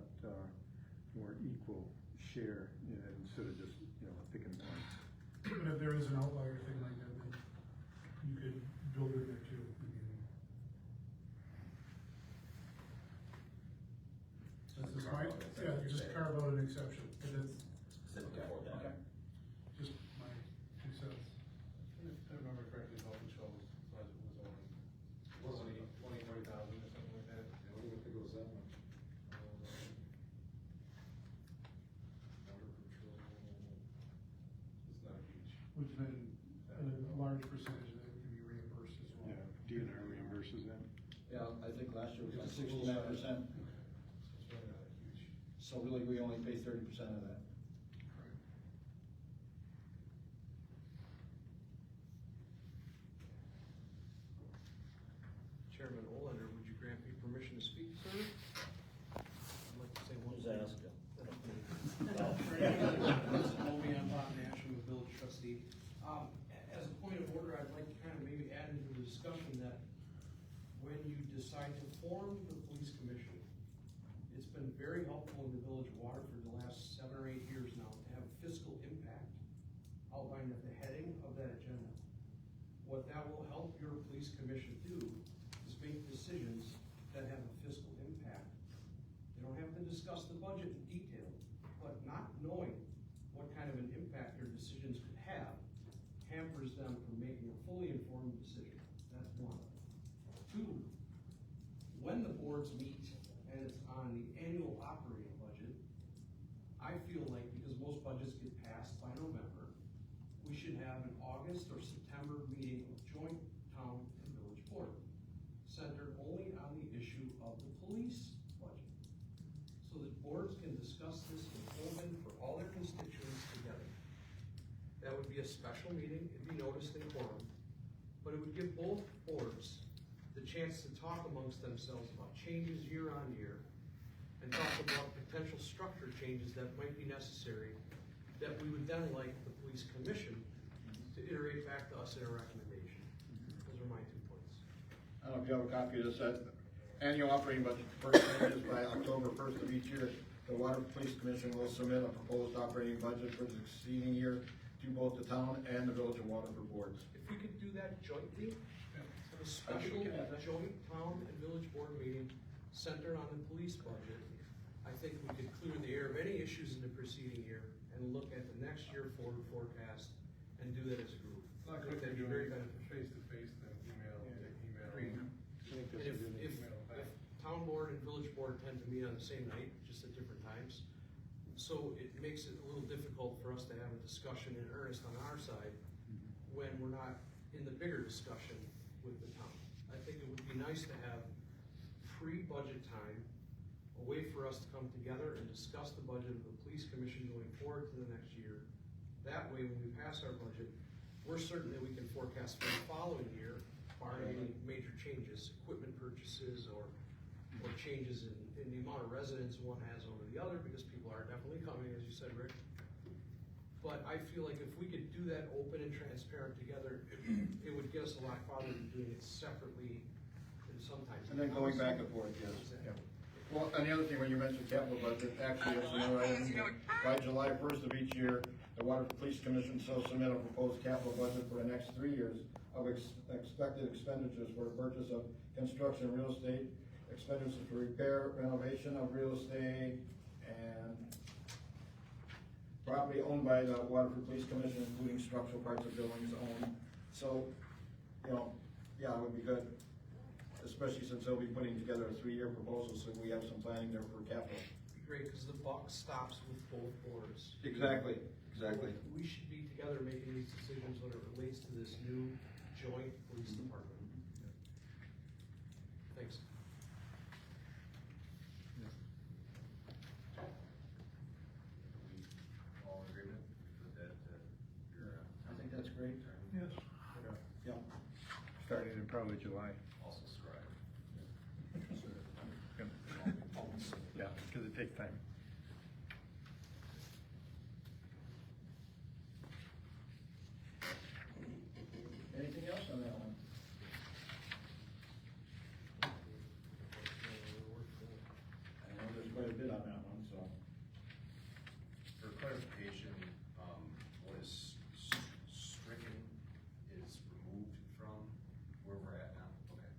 more equal share, you know, instead of just, you know, picking one. But if there is an outlier thing like that, then you could build it there too. I mean, This is my, yeah, just carve out an exception, and that's Specifically for that. just my 2 cents. If I remember correctly, health insurance budget was only 40,000 or something like that. I don't even think it was that much. Border patrol, it's not huge. Which then, a large percentage of that can be reimbursed as well. Yeah, DNR reimburses them. Yeah, I think last year was like 69%, It's really not huge. so really we only pay 30% of that. Chairman Olander, would you grant me permission to speak, sir? I'd like to say one Who's thing. asking? Obi, I'm Bob Nash, I'm a village trustee. As a point of order, I'd like to kind of maybe add into the discussion that when you decide to form the police commission, it's been very helpful in the village of Waterford the last 7 or 8 years now to have fiscal impact outlined at the heading of that agenda. What that will help your police commission do is make decisions that have a fiscal impact. They don't have to discuss the budget in detail, but not knowing what kind of an impact their decisions could have hampers them from making a fully informed decision. That's one. 2, when the boards meet and it's on the annual operating budget, I feel like, because most budgets get passed by November, we should have an August or September meeting of joint town and village board, centered only on the issue of the police budget. So that boards can discuss this in open for all their constituents together. That would be a special meeting, it'd be noticed in quorum, but it would give both boards the chance to talk amongst themselves about changes year on year, and talk about potential structure changes that might be necessary, that we would then like the police commission to iterate back to us in a recommendation. Those are my 2 points. I don't know if you have a copy of this, annual operating budget first changes by October 1st of each year. The Water Police Commission will submit a proposed operating budget for the succeeding year to both the town and the village of Waterford boards. If we could do that jointly, a special joint town and village board meeting centered on the police budget, I think we could clear the air of any issues in the preceding year and look at the next year forward forecast and do that as a group. It's I not think good to that'd do be very it beneficial. face to face than email to email. And if town board and village board tend to meet on the same night, just at different times, so it makes it a little difficult for us to have a discussion in earnest on our side when we're not in the bigger discussion with the town. I think it would be nice to have pre-budget time, a way for us to come together and discuss the budget of the police commission going forward to the next year. That way, when we pass our budget, we're certain that we can forecast for the following year, barring any major changes, equipment purchases or changes in the amount of residents one has over the other, because people are definitely coming, as you said, Rick. But I feel like if we could do that open and transparent together, it would get us a lot farther than doing it separately and sometimes. And then going back and forth, yes. Exactly. Well, and the other thing, when you mentioned capital budget, actually, as you know, by July 1st of each year, the Waterford Police Commission shall submit a proposed capital budget for the next 3 years of expected expenditures for the purchase of construction, real estate, expenditures for repair, renovation of real estate, and property owned by the Waterford Police Commission, including structural parts of buildings owned. So, you know, yeah, it would be good. especially since they'll be putting together a 3-year proposal, so we have some planning there for capital. Be great, cause the buck stops with both boards. Exactly, exactly. We should be together making these decisions when it relates to this new joint police department. Thanks. All in agreement with that, you're, I think that's great. Yes. Yeah. Starting in probably July. also scribe. Yeah, because it takes time. Anything else on that one? I know there's quite a bit on that one, so. For clarification, what is stricken is removed from where we're at now, okay.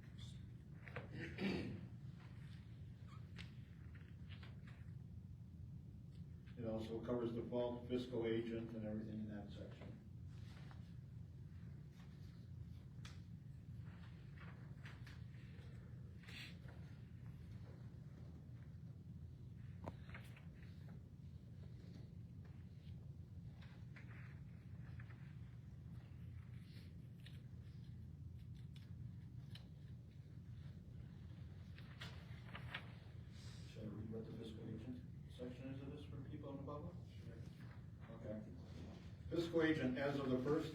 It also covers the vault, fiscal agent, and everything in that section. Should I read what the fiscal agent section is of this for people in the public? Okay. Fiscal agent, as of the 1st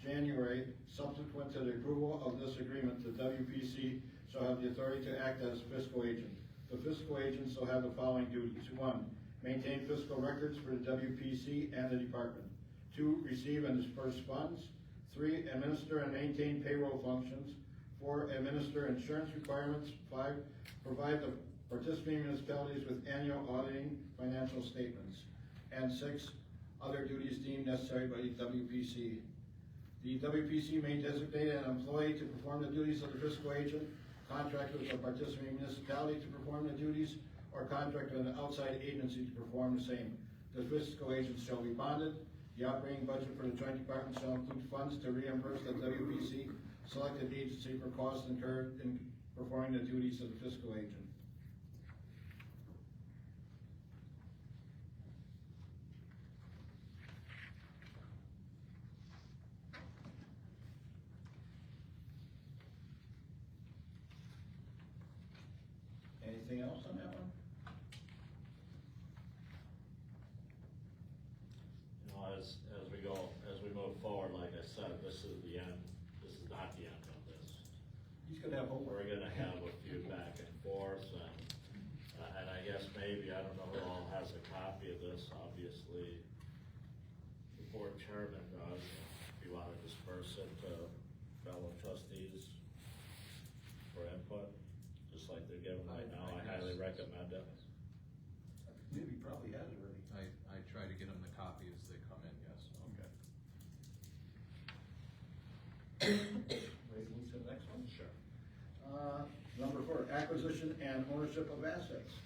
January, subsequent to the approval of this agreement, the WPC shall have the authority to act as fiscal agent. The fiscal agent shall have the following duties. 1, maintain fiscal records for the WPC and the department. 2, receive and disperse funds. 3, administer and maintain payroll functions. 4, administer insurance requirements. 5, provide the participating municipalities with annual auditing financial statements. And 6, other duties deemed necessary by the WPC. The WPC may designate an employee to perform the duties of the fiscal agent, contract with a participating municipality to perform the duties, or contract with an outside agency to perform the same. The fiscal agent shall be bonded. The operating budget for the joint department shall include funds to reimburse the WPC selected agency for costs incurred in performing the duties of the fiscal agent. Anything else on that one? You know, as we go, as we move forward, like I said, this is the end, this is not the end of this. He's gonna have homework. We're gonna have a few back and forth, and I guess maybe, I don't know who all has a copy of this, obviously, the board chairman does, if you wanna disperse it to fellow trustees for input, just like they're giving right now, I highly recommend it. Maybe probably has already. I try to get them the copy as they come in, yes. Okay. Ready to move to the next one? Sure. Number 4, acquisition and ownership of assets,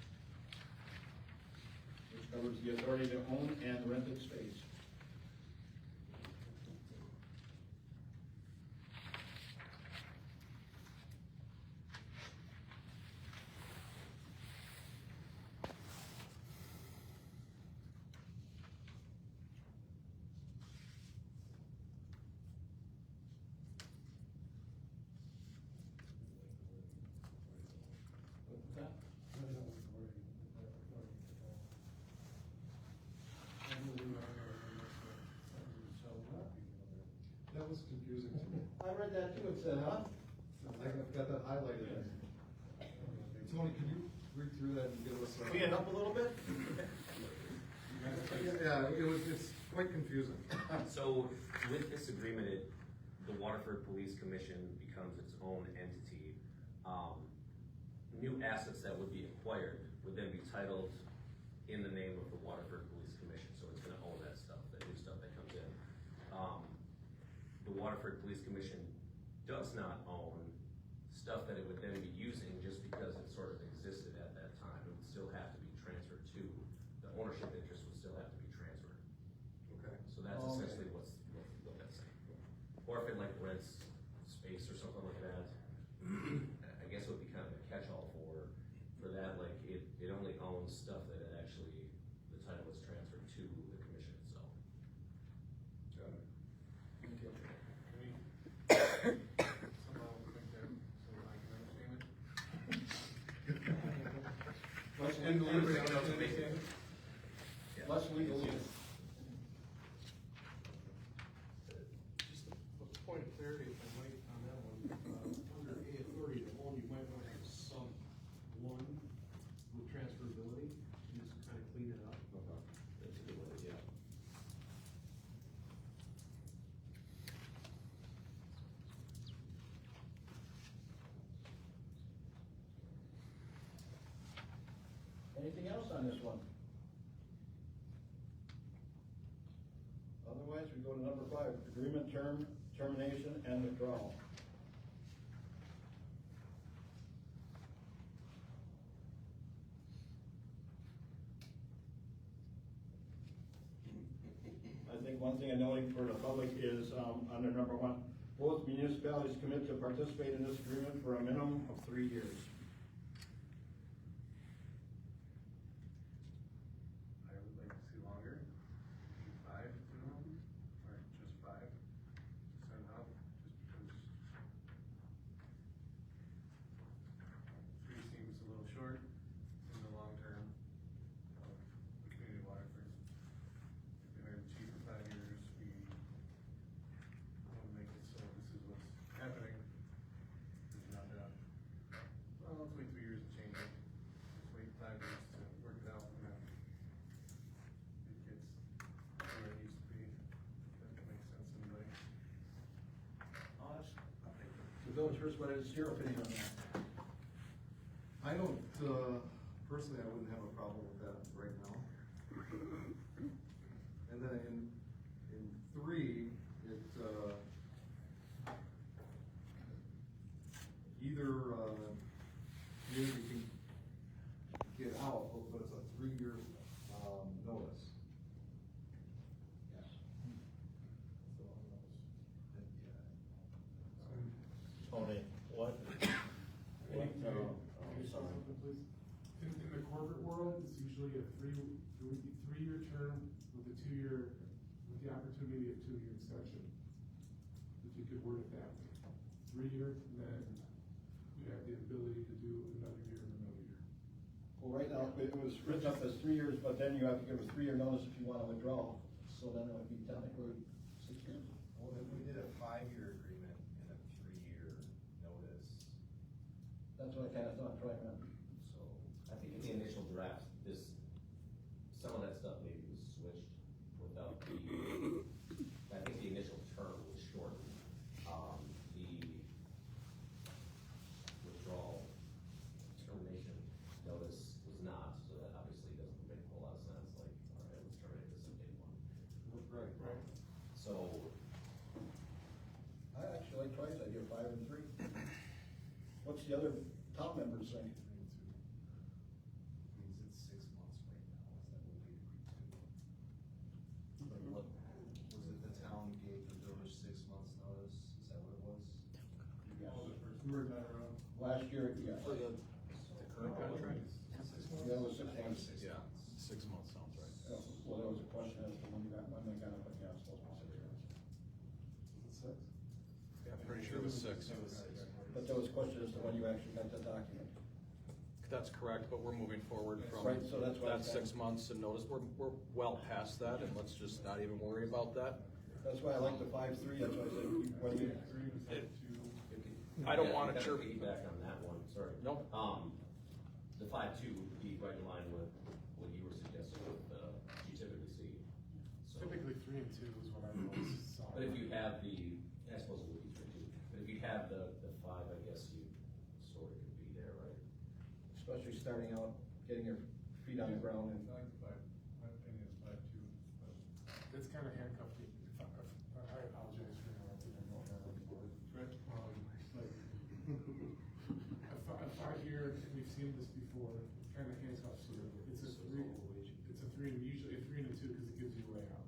which covers the authority to own and rented space. What's that? That was confusing to me. I read that too, it said, huh? I've got that highlighted there. Tony, can you read through that and give us a? Clean it up a little bit? Yeah, it's quite confusing. So with this agreement, the Waterford Police Commission becomes its own entity. New assets that would be acquired would then be titled in the name of the Waterford Police Commission, so it's gonna own that stuff, that new stuff that comes in. The Waterford Police Commission does not own stuff that it would then be using just because it sort of existed at that time. It would still have to be transferred to, the ownership interest would still have to be transferred. Okay. So that's essentially what that's saying. Or if it like rents space or something like that, again, And everybody else understand? Less legalese. Just a point of clarity, if I might, on that one, under A authority to own, you might wanna have some one with transferability, and just kinda clean it up. That's a good way, yeah. Anything else on this one? Otherwise, we go to number 5, agreement termination and withdrawal. I think one thing I'm noting for the public is, under number 1, both municipalities commit to participate in this agreement for a minimum of 3 years. I would like to see longer, 5 minimum, or just 5, set it up, just because 3 seems a little short in the long term of the community Waterford. If they hire the chief for 5 years, we want to make it so this is what's happening. It's not that, well, let's wait 3 years to change it, let's wait 5 years to work it out, and then it gets where it needs to be. If that makes sense to anybody. The village first, what is your opinion on that? I don't, personally, I wouldn't have a problem with that right now. And then in 3, it, either, community can get out, but it's a 3-year, notice. Yes. So, yeah. Tony, what? Please. In the corporate world, it's usually a three-year term with a 2-year, with the opportunity of 2-year extension. If you could word it that way. 3-year, and then you have the ability to do another year and another year. Well, right now, it was written up as 3 years, but then you have to give a 3-year notice if you wanna withdraw, so then it would be technically 6 years. Well, if we did a 5-year agreement and a 3-year notice, That's what I kinda thought, try and, so. I think in the initial draft, some of that stuff maybe was switched without I think the initial term was shortened. The withdrawal termination notice was not, so that obviously doesn't make a whole lot of sense, like, all right, let's terminate this on day 1. right. So, I actually like Troy's idea, 5 and 3. What's the other top members think? Means it's 6 months right now, is that what we agreed to? Was it the town gave the village 6 months notice, is that what it was? Yes. We were not around. Last year, yes. For the current contract? Yeah, it was 6 months. 6 Yeah, months. 6 months sounds right. Well, there was a question as to when they got it, but yeah, it's supposed to be 6 years. Is it 6? Yeah, I'm pretty sure it was 6. But there was a question as to when you actually got the document. That's correct, but we're moving forward from Right, so that's why I'm that saying- 6 months and notice, we're well past that, and let's just not even worry about that. That's why I like the 5-3, that's why I said, when you, I don't yeah, wanna kind of chirp. piggyback on that one, sorry. Nope. The 5-2 would be right in line with what you were suggesting with, you typically see. So, Typically 3 and 2 is what I always saw. but if you have I suppose it would be 3-2, but if you have the 5, I guess you sort of could be there, right? especially starting out, getting your feet on the ground and. I like 5, my opinion is 5 too, but. It's kind of handcuffed me. I apologize for interrupting, I know that on the board. Like, a 5-year, we've seen this before, kind of handcuffs you. It's a 3, usually a 3 and a 2, because it gives you a way out.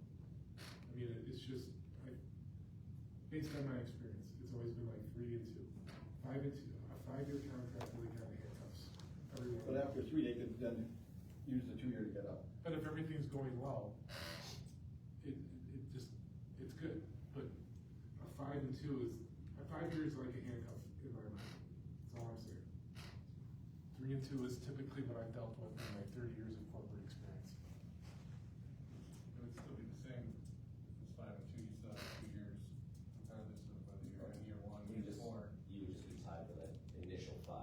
I mean, it's just, based on my experience, it's always been like 3 and 2. 5 and 2, a 5-year contract really kind of handcuffs everyone. But after 3, they could then use the 2-year to get out. But if everything's going well, it's good, but a 5 and 2 is, a 5 year is like a handcuff in my mind, that's all I'm saying. 3 bring it to is typically what I've dealt with in my 30 years of corporate experience. It would still be the same, it's 5 and 2, you still have 2 years, regardless of whether you're in year 1, You year just, 4. you would just be tied to that initial 5,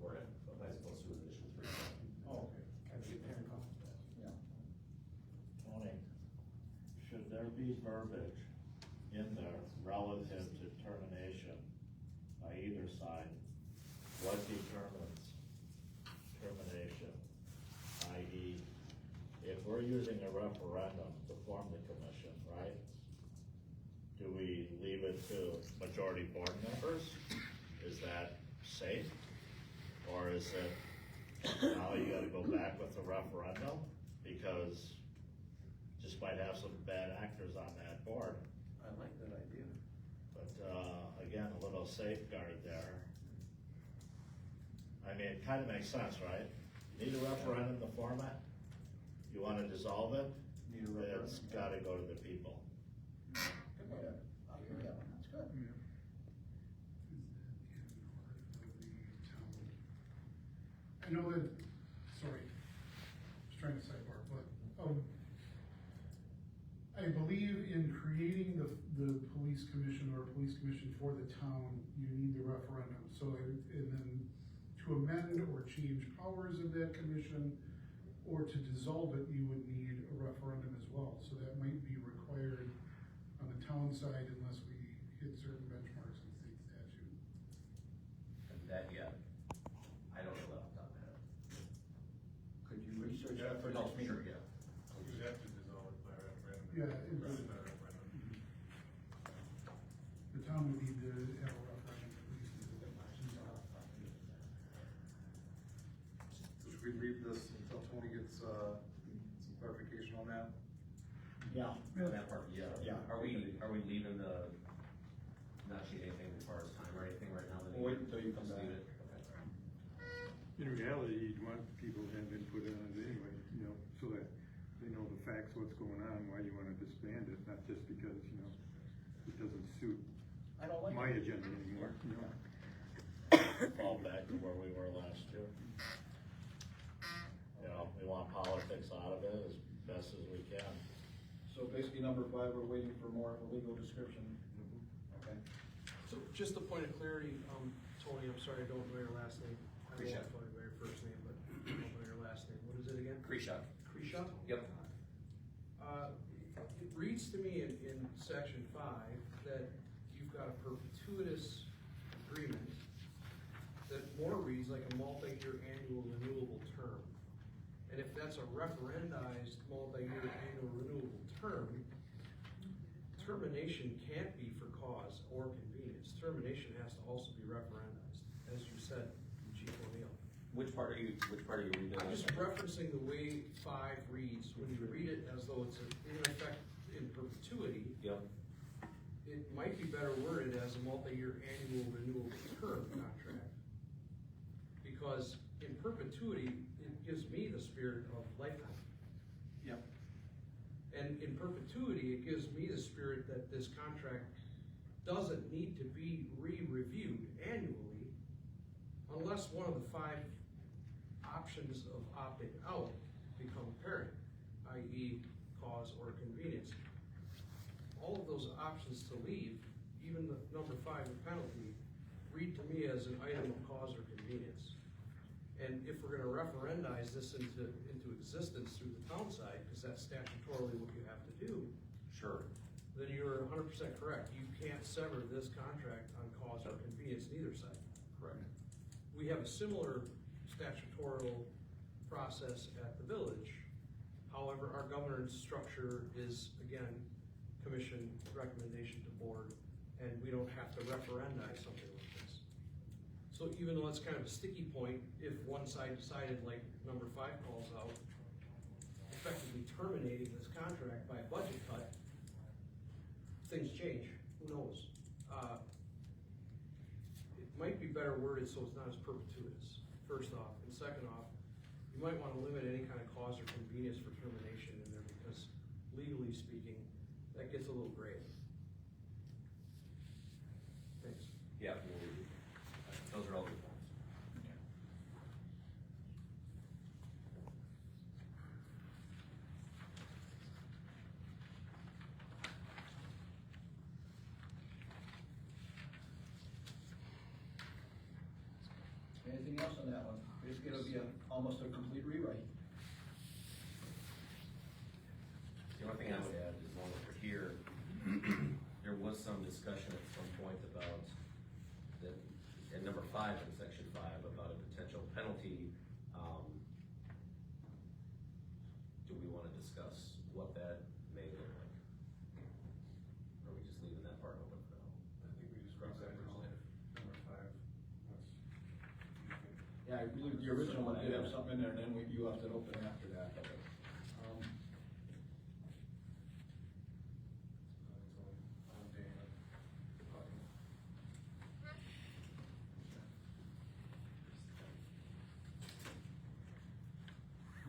or as opposed to an initial 3. Oh, okay. Kind of get handcuffed. Tony, should there be verbiage in there relative to termination by either side? What determines termination? I.e., if we're using a referendum to form the commission, right? Do we leave it to majority board members? Is that safe? Or is it, now you gotta go back with the referendum? Because just might have some bad actors on that board. I like that idea. But, again, a little safeguard there. I mean, it kinda makes sense, right? You need a referendum to form it? You wanna dissolve it? Need a referendum, It's yeah. gotta go to the people. Good one. I'll give you that one, that's good. I know that, sorry, just trying to sidebar, but, I believe in creating the police commission or police commission for the town, you need the referendum. So, and then to amend or change powers of that commission, or to dissolve it, you would need a referendum as well. So that might be required on the town side unless we hit certain benchmarks in state statute. And that, yeah, I don't know that off the top of my head. Could you research that for No, next meeting? sure, yeah. You'd have to dissolve it by referendum. Yeah, it Rather would. than a referendum. The town would need to have a referendum to please do that. Should we leave this until Tony gets, some clarification on that? Yeah. On that part, yeah. Yeah. Are we leaving the, not changing anything as far as time or anything right now? Then We'll wait until you come just back. leave it? Okay. In reality, you'd want people to have input on it anyway, so that they know the facts, what's going on, why you wanna disband it, not just because, it doesn't suit I don't like my it. agenda anymore, Fall back to where we were last year. We want politics out of it as best as we can. So basically, number 5, we're waiting for more of a legal description. Okay. So just a point of clarity, Tony, I'm sorry, I don't know your last name. I don't Krisha. know your first name, but I don't know your last name. What is it again? Krisha. Krisha? Yep. It reads to me in section 5 that you've got a perpetuitous agreement that more reads like a multi-year annual renewable term. And if that's a referendized multi-year annual renewable term, termination can't be for cause or convenience. Termination has to also be referendized, as you said, Chief O'Neill. Which part are you reading? I'm just referencing the way 5 reads. When you read it as though it's in effect in perpetuity, Yep. it might be better worded as a multi-year annual renewable term contract. Because in perpetuity, it gives me the spirit of lifetime. Yep. And in perpetuity, it gives me the spirit that this contract doesn't need to be re-reviewed annually unless one of the 5 options of opting out become apparent, i.e. cause or convenience. All of those options to leave, even the number 5, the penalty, read to me as an item of cause or convenience. And if we're gonna referendize this into existence through the town side, because that's statutorily what you have to do, Sure. then you're 100% correct. You can't sever this contract on cause or convenience neither side. Correct. We have a similar statutory process at the village. However, our governance structure is, again, commission recommendation to board, and we don't have to referendize something like this. So even though it's kind of a sticky point, if one side decided, like number 5 calls out, effectively terminating this contract by a budget cut, things change, who knows? It might be better worded so it's not as perpetuitous, first off, and second off, you might wanna limit any kind of cause or convenience for termination in there, because legally speaking, that gets a little gray. Thanks. Yeah, those are all good points. Anything else on that one? Basically, it'll be almost a complete rewrite. The only thing I would add is, while we're here, there was some discussion at some point about that, in number 5 in section 5, about a potential penalty. Do we wanna discuss what that may look like? Or are we just leaving that part open for now? I think we just cross that bridge later. Number 5. Yeah, I believe the original one did have something in there, and then you left it open after that.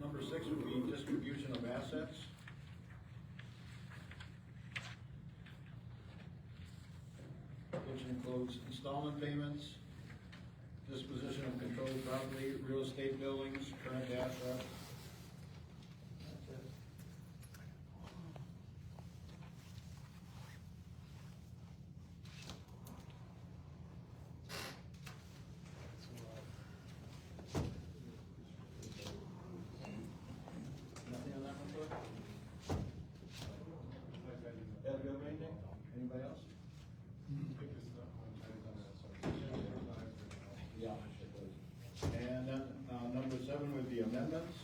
Number 6 would be distribution of assets. Which includes installment payments, disposition of controlled property, real estate buildings, current assets. That's it. Nothing on that one, Cliff? Ed, you have anything? Anybody else? Yeah. And then, number 7 would be amendments.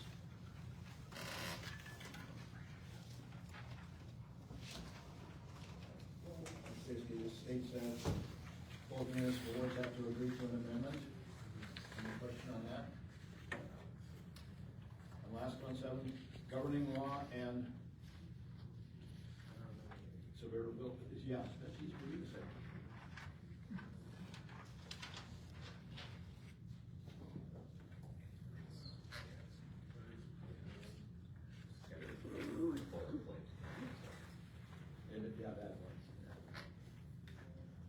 Basically, the state says, both municipal boards have to agree to an amendment. Any question on that? And last one, 7, governing law and severe bill, yeah, that's easy for you to say. Yeah, that one.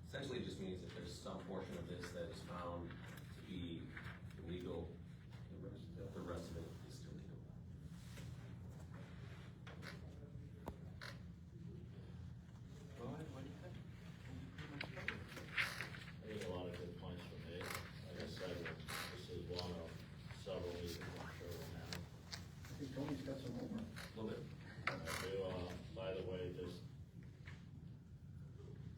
Essentially, it just means that there's some portion of this that is found to be illegal, the rest of it is still legal. I think a lot of good points were made. Like I said, this is one of several meetings I'm sure we'll have. I think Tony's got some homework. A little bit. I do, by the way,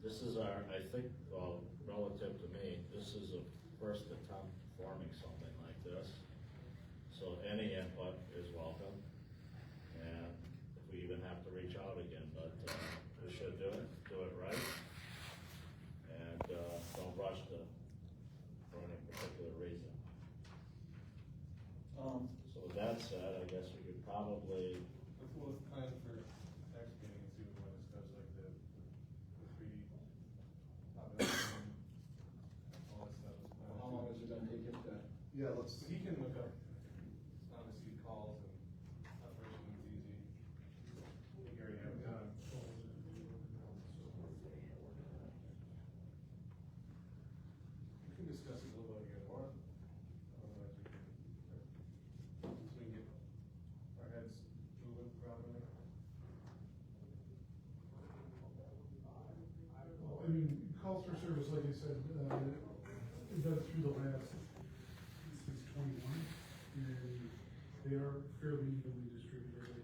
this is our, I think, well, relative to me, this is a first attempt forming something like this. So any input is welcome, and if we even have to reach out again, but, we should do it right. And, don't rush for any particular reason. So with that said, I guess we could probably, Let's plan for next meeting and see what we want to discuss, like the 3 population, all that stuff. How long is it gonna take him to? Yeah, let's, He can look up, obviously, calls and operations is easy. He already have time. We can discuss it a little bit again more. Otherwise we can, so we can get our heads moving properly. Well, I mean, calls for service, like I said, it does through the last, since 21, and they are fairly evenly distributed.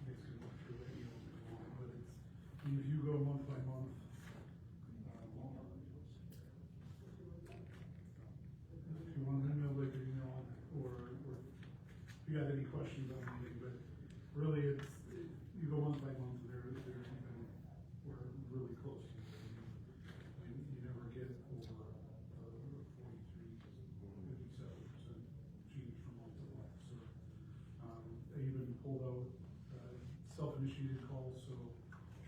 Makes it look sure that you know, but it's, I mean, if you go month by month, if you want an email, like an email, or if you got any questions on anything, but really it's, you go month by month, they're even, we're really close to it. You never get over, 57% change from month to month, so, I even pulled out, self-initiated calls, so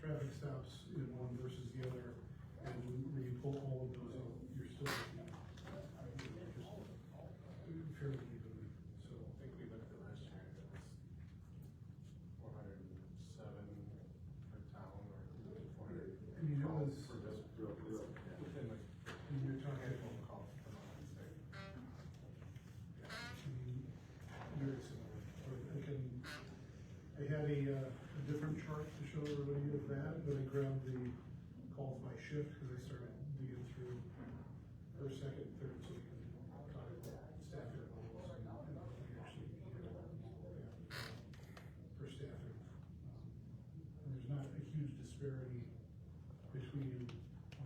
traffic stops in one versus the other, and when you pull all of those out, you're still looking at, just fairly evenly, so. I think we looked at last year, it was 407 per town, or 400. I mean, it was, For just, within like, when you're talking, handful of calls per month, I'd say. very similar, but I had a different chart to show everybody of that, but I grabbed the calls by shift, because I started digging through first, second, third, so we can talk about staffing levels and what we actually need for staffing. And there's not a huge disparity between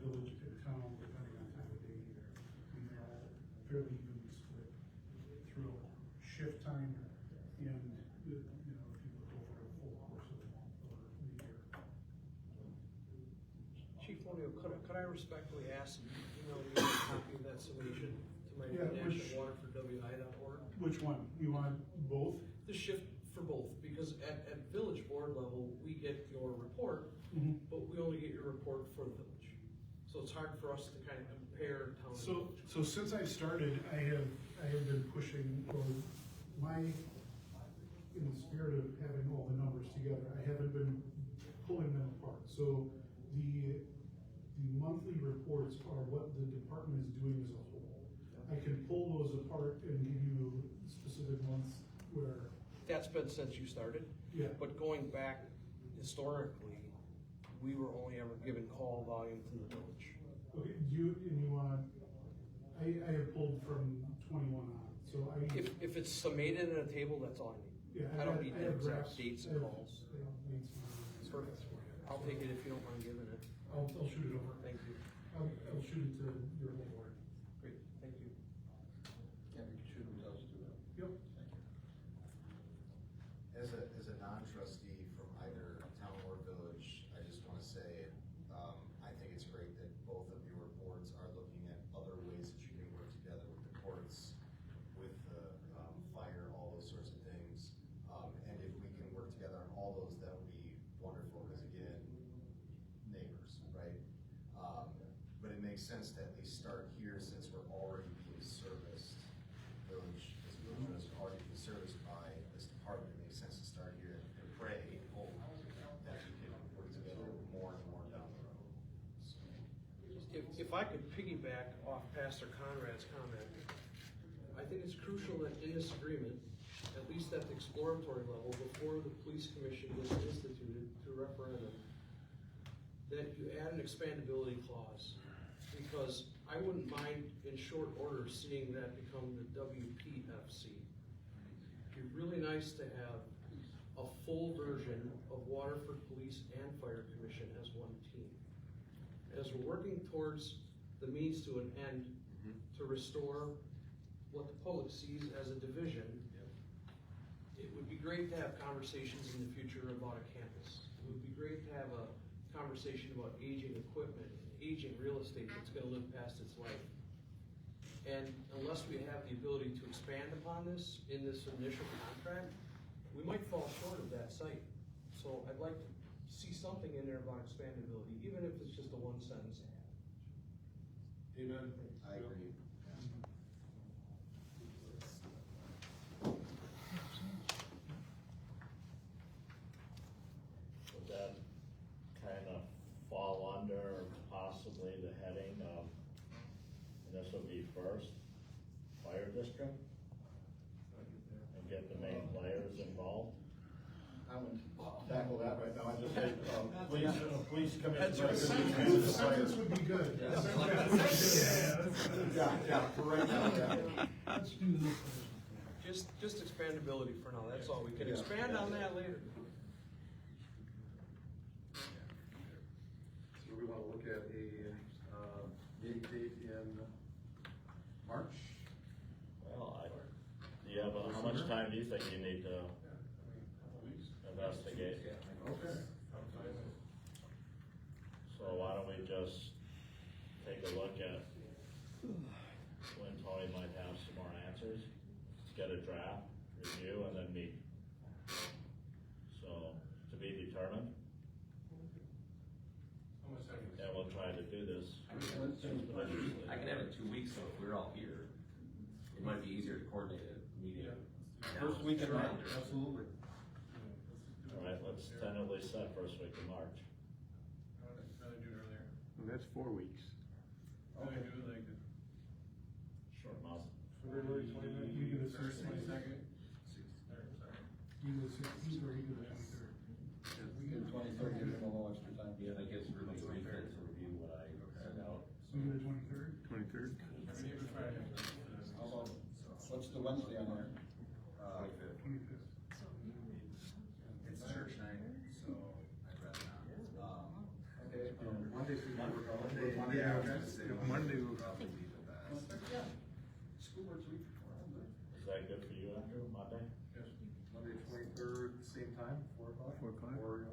village and town depending on time of day either. They're all fairly evenly split through shift time and, if you look over a full course of the year. Chief O'Neill, could I respectfully ask, email you a copy of that summation to my Yeah, nationalwaterforwi.org? Which one? You want both? The shift for both, because at village board level, we get your report, Mhm. but we only get your report for the village. So it's hard for us to kind of compare town and village. So since I've started, I have been pushing, or in the spirit of having all the numbers together, I haven't been pulling them apart. So the monthly reports are what the department is doing as a whole. I can pull those apart and give you specific months where, That's been since you started, yeah. but going back historically, we were only ever given call volume to the village. Okay, I have pulled from 21 on, so If it's summated in a table, that's all I need. yeah, I don't need the have exact graphs. dates I and have- calls. I have dates and- Perfect. I'll take it if you don't mind giving it. I'll shoot it over. Thank you. I'll shoot it to your whole board. Great, thank you. Yeah, we can shoot them to us too. Yep. As a non-trustee from either town or village, I just wanna say, I think it's great that both of your boards are looking at other ways that you can work together with the courts, with the, fire, all those sorts of things. And if we can work together on all those, that would be wonderful, because again, neighbors, right? But it makes sense to at least start here, since we're already being serviced, village, as a village, is already being serviced by this department. It makes sense to start here and pray and hope that we can work together more and more down the road. If I could piggyback off Pastor Conrad's comment, I think it's crucial that in this agreement, at least at the exploratory level, before the police commission gets instituted through referendum, that you add an expandability clause, because I wouldn't mind in short order seeing that become the WPFC. It'd be really nice to have a full version of Waterford Police and Fire Commission as one team. As we're working towards the means to an end to restore what the public sees as a division, it would be great to have conversations in the future about a campus. It would be great to have a conversation about aging equipment, aging real estate that's gonna live past its life. And unless we have the ability to expand upon this in this initial contract, we might fall short of that site. So I'd like to see something in there about expandability, even if it's just a one sentence ad. Amen. I agree. Would that kind of fall under possibly the heading of, and this would be first, fire district? And get the main players involved? I wouldn't tackle that right now, I just say, police commission. That's right. The sentence would be good. Yeah, for right now, yeah. Let's do this. Just expandability for now, that's all. We can Yeah. expand on that later. So we wanna look at a, meeting date in March? Well, do you have, how much time do you think you need to investigate? Okay. So why don't we just take a look at when Tony might have some more answers, get a draft, review, and then meet. So, to be determined, How much time? and we'll try to do this. I can have it 2 weeks, so if we're all here, it might be easier to coordinate a meeting. First week in March. Absolutely. All right, let's tentatively set first week of March. Rather do it earlier. Well, that's 4 weeks. Okay, do it like Short month. February 29th. You do the First, 16th. 22nd. Either the 16th or either the 23rd. We get 23rd, give them a little extra time. Yeah, that gives really 3 minutes to review what I sent out. So either 23rd? 23rd? What's the Wednesday on there? Twenty-fifth. It's church night, so I'd rather not. Okay. Monday, Monday, I was gonna say, Monday would probably be the best. School board's week. Is that good for you, Andrew, Monday? Monday, 23rd, same time, 4 o'clock? 4 o'clock? Or,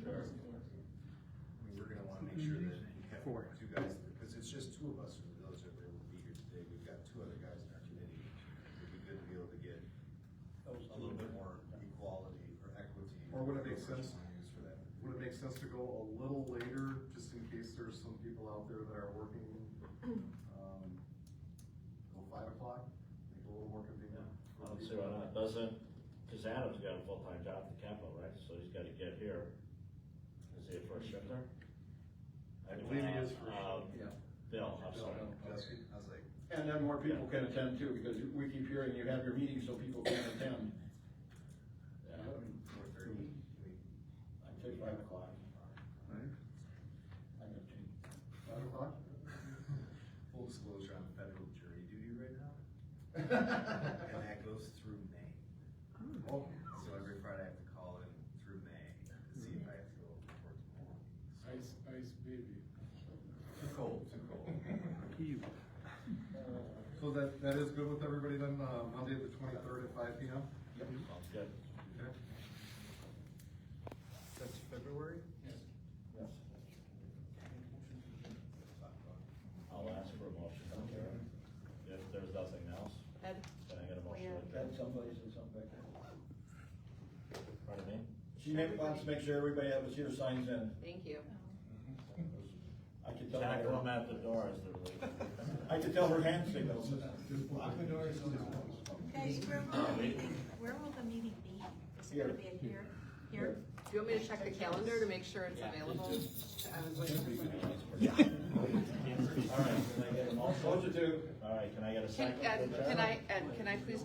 Sure. I mean, we're gonna wanna make sure that we have Four. two guys, because it's just two of us from the village that will be here today. We've got two other guys in our committee. It'd be good to be able to get a little bit more equality or equity. Or would it make whatever sense- you wanna use for that. would it make sense to go a little later, just in case there's some people out there that are working, go 5 o'clock, make it a little more convenient? I don't see why not, doesn't, cause Adam's got a full-time job at the Capitol, right, so he's gotta get here. Is he a first shifter? I believe he is first Yeah. Bill, I'm sorry. Jesse, I was like, And then more people can attend too, because we keep hearing you have your meetings so people can attend. Yeah. 4:30. I'd say 5 o'clock. Right? I'm gonna change. 5 o'clock? Full disclosure, I'm federal jury duty right now. And that goes through May. Oh, So every Friday I have to call in through May to see if I have to go report tomorrow. Ice baby. Too cold, too cold. so that is good with everybody then, Monday the 23rd at 5 p.m.? Sounds good. Okay. That's February? Yes. I'll ask for a motion. If there's nothing else, Ed? then I get a motion. Had somebody said something back there. Pardon me? She wants to make sure everybody that was here signs in. Thank you. I could tell Tackle them her, at the door as they're leaving. I could tell her hand signals. Lock the doors. Guys, where will the meeting be? Is it gonna be in here? Here? Do you want me to check the calendar to make sure it's available? All right, can I get a motion? Motion to. All right, can I get a Can, second? Ed, can I please